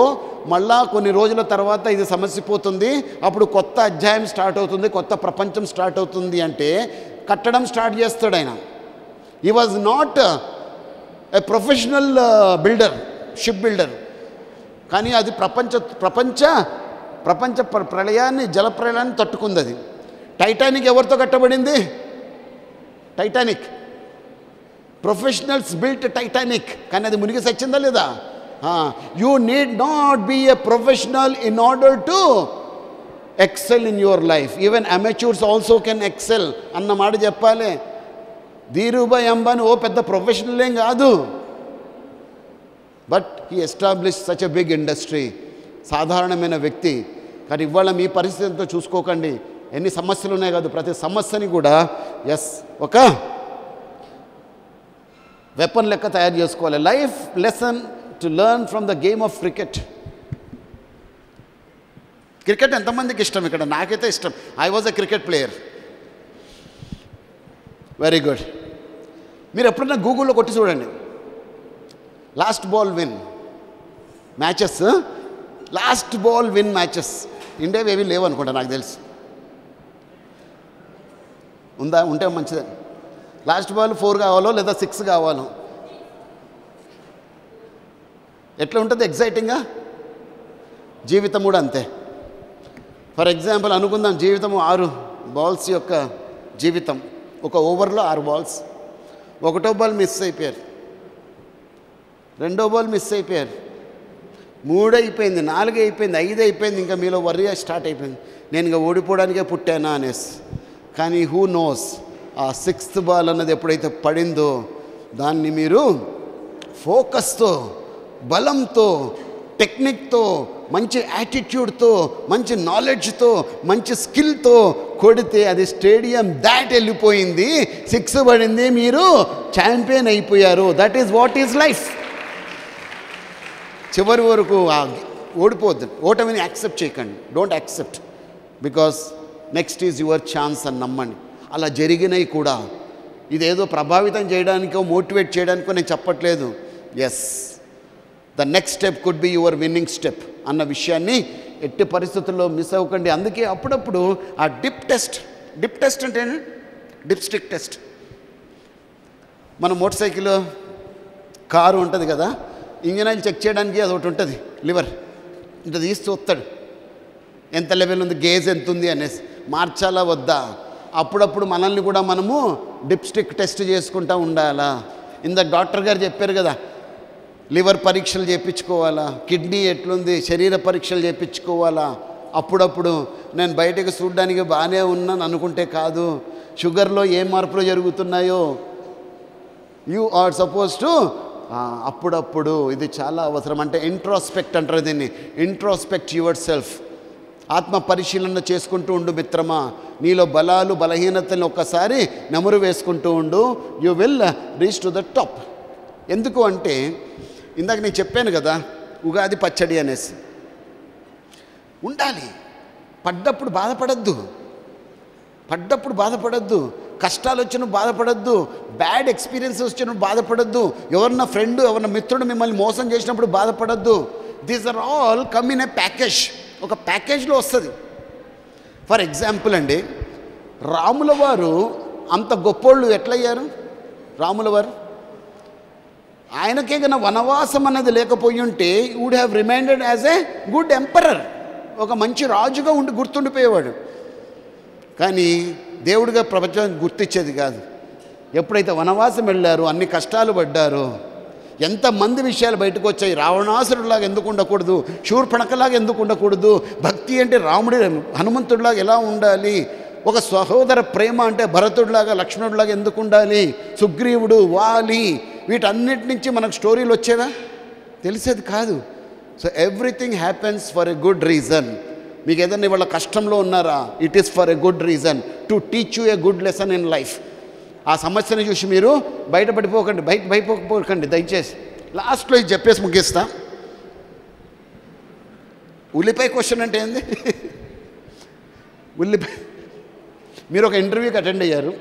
[SPEAKER 1] మళ్ళా కొన్ని రోజుల తర్వాత ఇది సమస్యపోతుంది, అప్పుడు కొత్త అధ్యాయం స్టార్ట్ అవుతుంది, కొత్త ప్రపంచం స్టార్ట్ అవుతుంది అంటే కట్టడం స్టార్ట్ చేస్తాడు ఆయన. He was not a professional builder, ship builder. కానీ అది ప్రపంచ ప్రళయాన్ని, జల ప్రళయాన్ని తట్టుకుంది. అది టైటానిక్ ఎవరితో కట్టబడింది? Titanic professionals built Titanic. కానీ అది మునిగి సచ్చిందా లేదా? You need not be a professional in order to excel in your life. Even amateurs also can excel అన్న మాట చెప్పాలి. ధీరుభాయ్ అంబానీ ఓ పెద్ద ప్రొఫెషనల్ ఏం కాదు, but he establish such a big industry. సాధారణమైన వ్యక్తి. కానీ ఇవాళ మీ పరిస్థితితో చూసుకోకండి, ఎన్ని సమస్యలు ఉన్నాయి కాదు, ప్రతి సమస్యని కూడా ఒక వెపన్ లెక్క తయారు చేసుకోవాలి. Life lesson to learn from the game of cricket. Cricket ఎంతమందికి ఇష్టం ఇక్కడ? నాకైతే ఇష్టం. I was a cricket player. Very good. మీరు ఎప్పుడన్నా గూగుల్లో కొట్టి చూడండి, last ball win matches, last ball win matches. India ఏవి లేవు అనుకుంటా, నాకు తెలుసు. ఉంటే మంచిదే. లాస్ట్ బాల్ 4 కావాలో లేదా 6 కావాలో. ఎట్లా ఉంటుంది ఎగ్జైటింగ్గా? జీవితం కూడా అంతే. ఫర్ ఎగ్జాంపుల్ అనుకుందాం, జీవితం 6 బాల్స్ యొక్క జీవితం. ఒక ఓవర్లో 6 బాల్స్. 1వ బాల్ మిస్ అయిపోయారు, 2వ బాల్ మిస్ అయిపోయారు, 3 అయిపోయింది, 4 అయిపోయింది, 5 అయిపోయింది. ఇంకా మీలో వర్రీ స్టార్ట్ అయిపోయింది, నేను ఇంకా ఓడిపోవడానికే పుట్టానా అనేసి. కానీ హూ నోస్, ఆ 6th బాల్ అన్నది ఎప్పుడైతే పడిందో దాన్ని మీరు ఫోకస్తో, బలంతో, టెక్నిక్తో, మంచి యాటిట్యూడ్తో, మంచి నాలెడ్జ్తో, మంచి స్కిల్తో కొడితే అది స్టేడియం దాట్ వెళ్ళిపోయింది, 6 పడింది, మీరు ఛాంపియన్ అయిపోయారు. That is what is life. చివరి వరకు ఓడిపోద్దు, ఓటమిని యాక్సెప్ట్ చేయకండి. Don't accept, because next is your chance అని నమ్మండి. అలా జరిగినాయి కూడా. ఇదేదో ప్రభావితం చేయడానికో మోటివేట్ చేయడానికో నేను చెప్పట్లేదు. The next step could be your winnowing step అన్న విషయాన్ని ఎట్టి పరిస్థితుల్లో మిస్ అవ్వకండి. అందుకే అప్పుడప్పుడు ఆ డిప్ టెస్ట్ అంటే డిప్స్టిక్ టెస్ట్. మన మోటార్ సైకిల్, కారు ఉంటుంది కదా, ఇంజిన్ ఆయిల్ చెక్ చేయడానికి అది ఒకటి ఉంటుంది, లివర్ ఇంత తీసి చూస్తాడు ఎంత లెవెల్ ఉంది, గేజ్ ఎంత ఉంది అనేసి, మార్చాలా వద్దా. అప్పుడప్పుడు మనల్ని కూడా మనము డిప్స్టిక్ టెస్ట్ చేసుకుంటూ ఉండాలా. ఇందాక డాక్టర్ గారు చెప్పారు కదా, లివర్ పరీక్షలు చేయించుకోవాలా, కిడ్నీ ఎట్లుంది, శరీర పరీక్షలు చేయించుకోవాలా. అప్పుడప్పుడు నేను బయటకు చూడడానికి బాగానే ఉన్నాను అనుకుంటే కాదు, షుగర్లో ఏ మార్పులు జరుగుతున్నాయో యు ఆర్ సపోజ్ టు అప్పుడప్పుడు. ఇది చాలా అవసరం. అంటే ఇంట్రోస్పెక్ట్ అంటారు దీన్ని, ఇంట్రోస్పెక్ట్ యువర్ సెల్ఫ్. ఆత్మ పరిశీలన చేసుకుంటూ ఉండు మిత్రమా. నీలో బలాలు బలహీనతలను ఒక్కసారి నెమరు వేసుకుంటూ ఉండు. You will reach to the top. ఎందుకు అంటే ఇందాక నేను చెప్పాను కదా, ఉగాది పచ్చడి అనేసి ఉండాలి. పడ్డప్పుడు బాధపడద్దు, కష్టాలు వచ్చినప్పుడు బాధపడద్దు, బ్యాడ్ ఎక్స్పీరియన్స్ వచ్చినప్పుడు బాధపడద్దు, ఎవరన్నా ఫ్రెండ్ ఎవరన్నా మిత్రుడు మిమ్మల్ని మోసం చేసినప్పుడు బాధపడద్దు. These are all come in a package. ఒక ప్యాకేజ్లో వస్తుంది. ఫర్ ఎగ్జాంపుల్ అండి, రాముల వారు అంత గొప్పోళ్ళు ఎట్లయ్యారు? రాముల వారు ఆయనకే కన్నా వనవాసం అన్నది లేకపోయి ఉంటే would have reminded as a good emperor. ఒక మంచి రాజుగా గుర్తుండిపోయేవాడు. కానీ దేవుడిగా ప్రపంచానికి గుర్తించేది కాదు. ఎప్పుడైతే వనవాసం వెళ్ళారో, అన్ని కష్టాలు పడ్డారో, ఎంతమంది విషయాలు బయటకు వచ్చాయి. రావణాసురుడిలాగా ఎందుకు ఉండకూడదు, శూర్పణఖలాగా ఎందుకు ఉండకూడదు, భక్తి అంటే రాముడి హనుమంతుడిలాగా ఎలా ఉండాలి, ఒక సహోదర ప్రేమ అంటే భరతుడిలాగా లక్ష్మణుడిలాగా ఎందుకు ఉండాలి, సుగ్రీవుడు వాలి, వీటన్నిటి నుంచి మనకు స్టోరీలు వచ్చేవా? తెలిసేది కాదు. So everything happens for a good reason. మీకు ఏదైనా ఇవాళ కష్టంలో ఉన్నారా, it is for a good reason to teach you a good lesson in life. ఆ సమస్యను చూసి మీరు భయపడిపోకండి దయచేసి. లాస్ట్లో ఇది చెప్పేసి ముగిస్తా. ఉల్లిపాయ క్వశ్చన్ అంటే ఏంది? ఉల్లిపాయ. మీరు ఒక ఇంటర్వ్యూకి అటెండ్ అయ్యారు,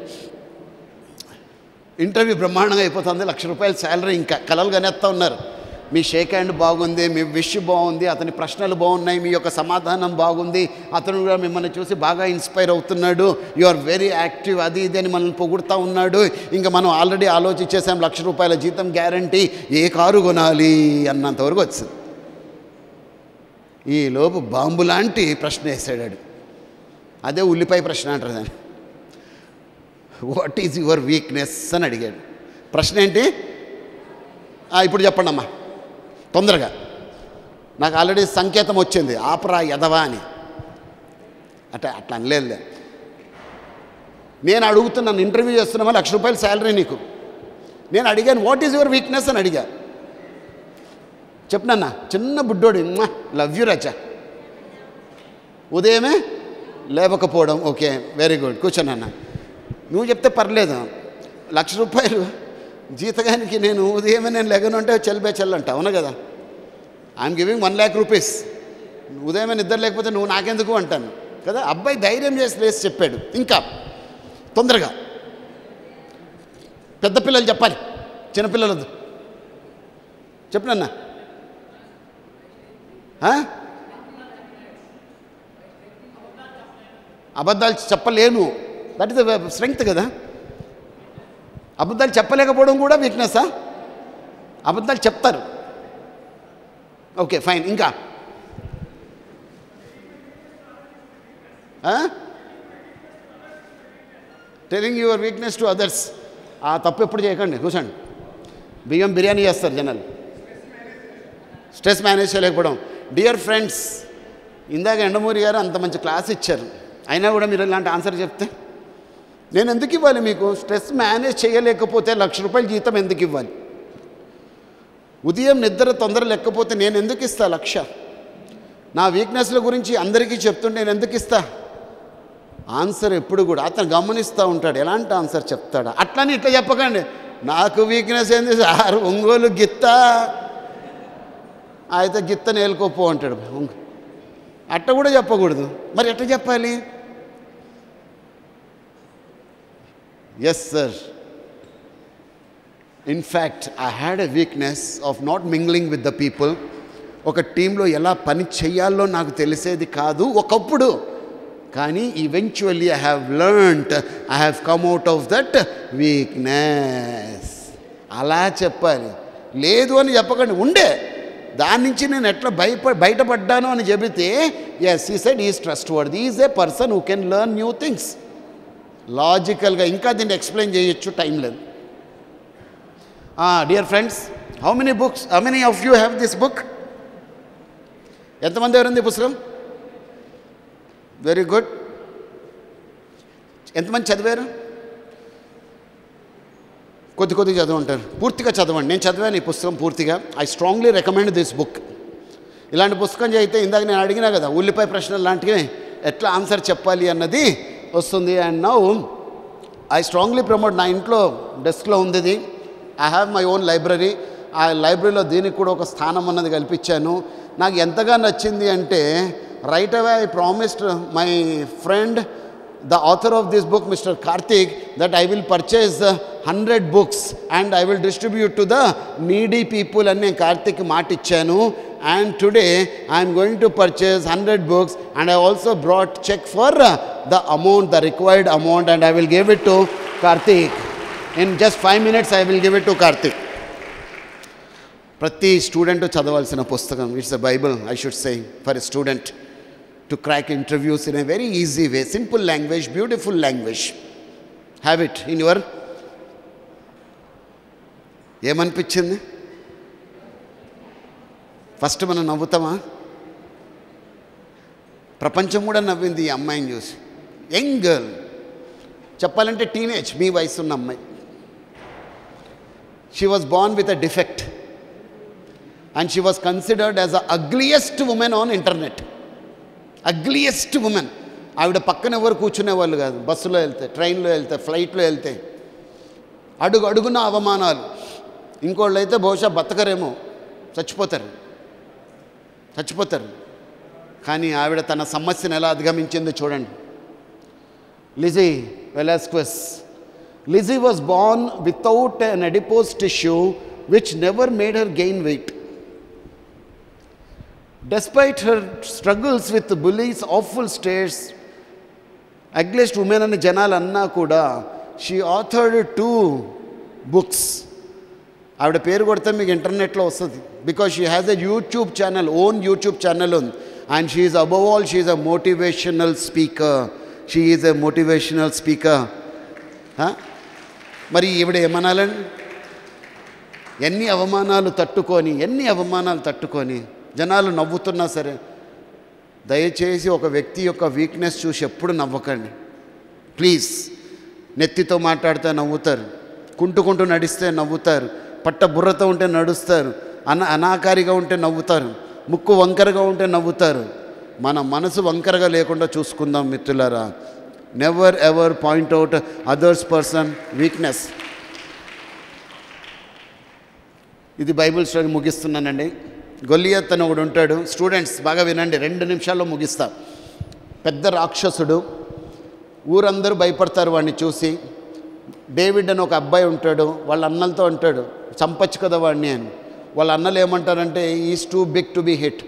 [SPEAKER 1] ఇంటర్వ్యూ బ్రహ్మాండంగా అయిపోతుంది, ₹1,00,000 శాలరీ, ఇంకా కలలు కనేస్తూ ఉన్నారు. మీ షేక్ హ్యాండ్ బాగుంది, మీ విష్ బాగుంది, అతని ప్రశ్నలు బాగున్నాయి, మీ యొక్క సమాధానం బాగుంది, అతను కూడా మిమ్మల్ని చూసి బాగా ఇన్స్పైర్ అవుతున్నాడు, యు ఆర్ వెరీ యాక్టివ్, అది ఇది అని మనల్ని పొగుడుతూ ఉన్నాడు. ఇంకా మనం ఆల్రెడీ ఆలోచించేసాం, ₹1,00,000 జీతం గ్యారంటీ, ఏ కారు కొనాలి అన్నంతవరకు వచ్చింది. ఈలోపు బాంబు లాంటి ప్రశ్న వేసాడు. అదే ఉల్లిపాయ ప్రశ్న అంటారు దాన్ని. వాట్ ఈజ్ యువర్ వీక్నెస్ అని అడిగాడు. ప్రశ్న ఏంటి? ఇప్పుడు చెప్పండి అమ్మా తొందరగా, నాకు ఆల్రెడీ సంకేతం వచ్చింది, ఆపరా ఎదవా అని. అట్లా అనలేదులే. నేను అడుగుతున్నాను, ఇంటర్వ్యూ చేస్తున్నామా, ₹1,00,000 శాలరీ నీకు. నేను అడిగాను వాట్ ఈజ్ యువర్ వీక్నెస్ అని అడిగా. చెప్పనన్నా, చిన్న బుడ్డోడు, లవ్ యూ రచ, ఉదయమే లేవకపోవడం. ఓకే, వెరీ గుడ్, కూర్చోనన్నా. నువ్వు చెప్తే పర్లేదు, ₹1,00,000 జీతగానికి నేను ఉదయమే నేను లెగను అంటే చెల్లంట, అవును కదా. I'm giving ₹1,00,000. ఉదయమే నిద్ర లేకపోతే నువ్వు నాకెందుకు అంటాను కదా. అబ్బాయి ధైర్యం చేసి లేసి చెప్పాడు. ఇంకా తొందరగా పెద్ద పిల్లలు చెప్పాలి, చిన్నపిల్లలదు. చెప్పనన్నా. అబద్ధాలు చెప్పలేను, దట్ ఇస్ ద స్ట్రెంగ్త్ కదా. అబద్ధాలు చెప్పలేకపోవడం కూడా వీక్నెస్సా? అబద్ధాలు చెప్తారు. Okay fine. ఇంకా telling your weakness to others. ఆ తప్పు ఎప్పుడు చేయకండి, కూర్చోండి. బిర్యానీ చేస్తారు జనాలు. స్ట్రెస్ మేనేజ్ చేయలేకపోవడం. డియర్ ఫ్రెండ్స్, ఇందాక ఎండమూరి గారు అంత మంచి క్లాస్ ఇచ్చారు, అయినా కూడా మీరు ఇలాంటి ఆన్సర్ చెప్తే నేను ఎందుకు ఇవ్వాలి మీకు? స్ట్రెస్ మేనేజ్ చేయలేకపోతే ₹1,00,000 జీతం ఎందుకు ఇవ్వాలి? ఉదయం నిద్ర తొందర లేకపోతే నేను ఎందుకు ఇస్తా 1,00,000? నా వీక్నెస్ల గురించి అందరికీ చెప్తుంటే నేను ఎందుకు ఇస్తా? ఆన్సర్ ఎప్పుడు కూడా అతను గమనిస్తూ ఉంటాడు, ఎలాంటి ఆన్సర్ చెప్తాడా. అట్లని ఇట్లా చెప్పకండి, నాకు వీక్నెస్ ఏంది సార్, ఒంగోలు గిత్త అయితే గిత్త నేలుకోపో అంటాడు. అట్ట కూడా చెప్పకూడదు. మరి ఎట్లా చెప్పాలి? Yes sir, in fact I had a weakness of not mingling with the people. ఒక టీంలో ఎలా పని చేయాలో నాకు తెలిసేది కాదు ఒకప్పుడు, కానీ eventually I have learned, I have come out of that weakness. అలా చెప్పాలి, లేదు అని చెప్పకండి. ఉండే దాని నుంచి నేను ఎట్లా బయటపడ్డాను అని చెబితే, yes he said is trustworthy, is a person who can learn new things. లాజికల్గా ఇంకా దీన్ని ఎక్స్ప్లెయిన్ చేయొచ్చు, టైం లేదు. Dear friends, how many of you have this book? ఎంతమంది ఎవరుంది ఈ పుస్తకం? Very good. ఎంతమంది చదివారు? కొద్ది చదవంటారు. పూర్తిగా చదవండి. నేను చదివాను ఈ పుస్తకం పూర్తిగా. I strongly recommend this book. ఇలాంటి పుస్తకం చదివితే ఇందాక నేను అడిగినా కదా, ఉల్లిపాయ ప్రశ్నలు లాంటివి ఎట్లా ఆన్సర్ చెప్పాలి అన్నది వస్తుంది. And now I strongly promote. నా ఇంట్లో డెస్క్లో ఉంది ఇది. I have my own library. ఆ లైబ్రరీలో దీనికి కూడా ఒక స్థానం అన్నది కల్పించాను. నాకు ఎంతగా నచ్చింది అంటే, right away I promised my friend, the author of this book, Mr. Karthik, that I will purchase 100 books and I will distribute to the needy people. And నేను కార్తిక్ మాట ఇచ్చాను. And today I am going to purchase 100 books and I also brought check for the amount, the required amount, and I will give it to Karthik. In just 5 minutes I will give it to Karthik. ప్రతి స్టూడెంట్ చదవాల్సిన పుస్తకం. It's a Bible, I should say, for a student to crack interviews in a very easy way, simple language, beautiful language. Have it in your... ఏమనిపించింది? ఫస్ట్ మనం నవ్వుతామా? ప్రపంచం కూడా నవ్వింది ఈ అమ్మాయిని చూసి. యంగ్ గర్ల్, చెప్పాలంటే టీనేజ్, మీ వయసు ఉన్న అమ్మాయి. She was born with a defect and she was considered as the ugliest woman on internet. Ugliest women. ఆవిడ పక్కన ఎవరు కూర్చునేవాళ్ళు కాదు. బస్సులో వెళ్తే, ట్రైన్లో వెళ్తే, ఫ్లైట్లో వెళ్తే అడుగున అవమానాలు. ఇంకోళ్ళు అయితే బహుశా బతకరేమో, చచ్చిపోతారు. కానీ ఆవిడ తన సమస్యను ఎలా అధిగమించిందో చూడండి. Lizzie Velasquez. Lizzie was born without an adipose tissue which never made her gain weight. Despite her struggles with the bullies, awful stares, ugliest women and జనాలు అన్నా కూడా she authored 2 books. ఆవిడ పేరు కొడితే మీకు ఇంటర్నెట్లో వస్తుంది. Because she has a YouTube channel, own YouTube channel ఉంది. And she is above all she is a motivational speaker. మరి ఈవిడ ఏమనాలండి? ఎన్ని అవమానాలు తట్టుకొని జనాలు నవ్వుతున్నా సరే, దయచేసి ఒక వ్యక్తి యొక్క వీక్నెస్ చూసి ఎప్పుడు నవ్వకండి ప్లీజ్. నెత్తితో మాట్లాడితే నవ్వుతారు, కుంటుకుంటూ నడిస్తే నవ్వుతారు, పట్ట బుర్రతో ఉంటే నడుస్తారు, అనాకారిగా ఉంటే నవ్వుతారు, ముక్కు వంకరగా ఉంటే నవ్వుతారు. మన మనసు వంకరగా లేకుండా చూసుకుందాం మిత్రులారా. Never ever point out others person weakness. ఇది బైబిల్ స్టోరీ ముగిస్తున్నానండి. గొలియత్ అని ఒకడు ఉంటాడు. స్టూడెంట్స్ బాగా వినండి, 2 నిమిషాల్లో ముగిస్తా. పెద్ద రాక్షసుడు, ఊరందరూ భయపడతారు వాడిని చూసి. డేవిడ్ అని ఒక అబ్బాయి ఉంటాడు. వాళ్ళ అన్నలతో అంటాడు, చంపచ్చు కదా వాడిని అని. వాళ్ళ అన్నలు ఏమంటారంటే, is too big to be hit.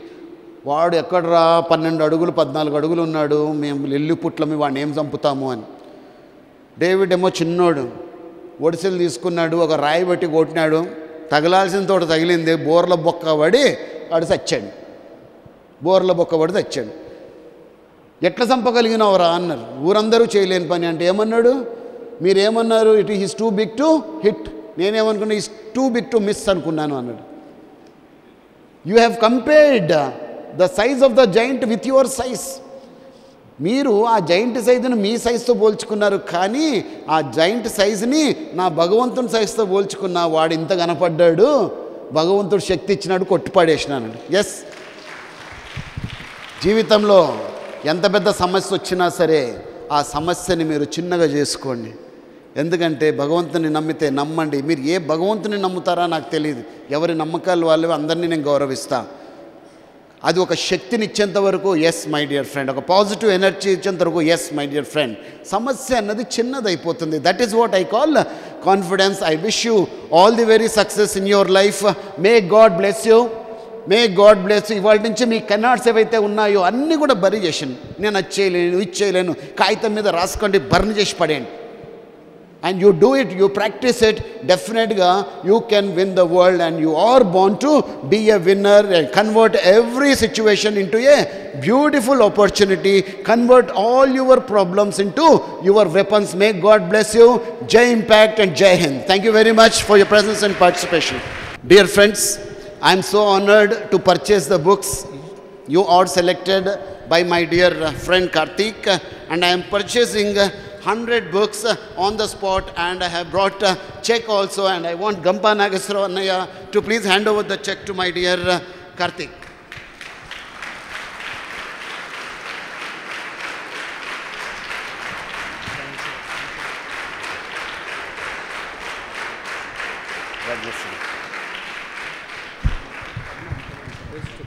[SPEAKER 1] వాడు ఎక్కడరా 12 అడుగులు 14 అడుగులు ఉన్నాడు, మేము ఇల్లు పుట్లమి, వాడిని ఏం చంపుతాము అని. డేవిడ్ ఏమో చిన్నోడు, ఒడిసెలు తీసుకున్నాడు, ఒక రాయి బట్టి కొట్టినాడు, తగలాల్సిన తోట తగిలింది, బోర్ల బొక్క పడి వాడు చచ్చాడు. ఎట్లా చంపగలిగినవరా అన్నారు. ఊరందరూ చేయలేని పని అంటే ఏమన్నాడు? మీరేమన్నారు? It is too big to hit. నేనేమనుకున్నా, is too big to miss అనుకున్నాను అన్నాడు. You have compared the size of the giant with your size. మీరు ఆ జైంట్ సైజుని మీ సైజుతో పోల్చుకున్నారు, కానీ ఆ జైంట్ సైజుని నా భగవంతుని సైజుతో పోల్చుకున్నా. వాడు ఇంత కనపడ్డాడు, భగవంతుడు శక్తి ఇచ్చినాడు, కొట్టిపాడేసినాడు. ఎస్, జీవితంలో ఎంత పెద్ద సమస్య వచ్చినా సరే ఆ సమస్యని మీరు చిన్నగా చేసుకోండి. ఎందుకంటే భగవంతుని నమ్మితే నమ్మండి. మీరు ఏ భగవంతుని నమ్ముతారా నాకు తెలియదు, ఎవరి నమ్మకాలు వాళ్ళు, అందరినీ నేను గౌరవిస్తా. అది ఒక శక్తిని ఇచ్చేంత వరకు ఎస్ మై డియర్ ఫ్రెండ్, ఒక పాజిటివ్ ఎనర్జీ ఇచ్చేంత వరకు ఎస్ మై డియర్ ఫ్రెండ్. సమస్య అన్నది చిన్నదైపోతుంది. That is what I call confidence. I wish you all the very success in your life. May God bless you. ఇవాళ నుంచి మీ కెనాట్స్ ఏవైతే ఉన్నాయో అన్నీ కూడా బరి చేసాను. నేను అది చేయలేను, ఇది చేయలేను, కాగితం మీద రాసుకోండి, బర్న్ చేసి పడేయండి. And you do it, you practice it, definitely you can win the world, and you are born to be a winner and convert every situation into a beautiful opportunity. Convert all your problems into your weapons. May God bless you. Jai Impact and Jai Hind. Thank you very much for your presence and participation. Dear friends, I am so honored to purchase the books you are selected by my dear friend Karthik, and I am purchasing 100 books on the spot, and I have brought a check also, and I want Gampa Nageswara Annaya to please hand over the check to my dear Karthik. God bless you.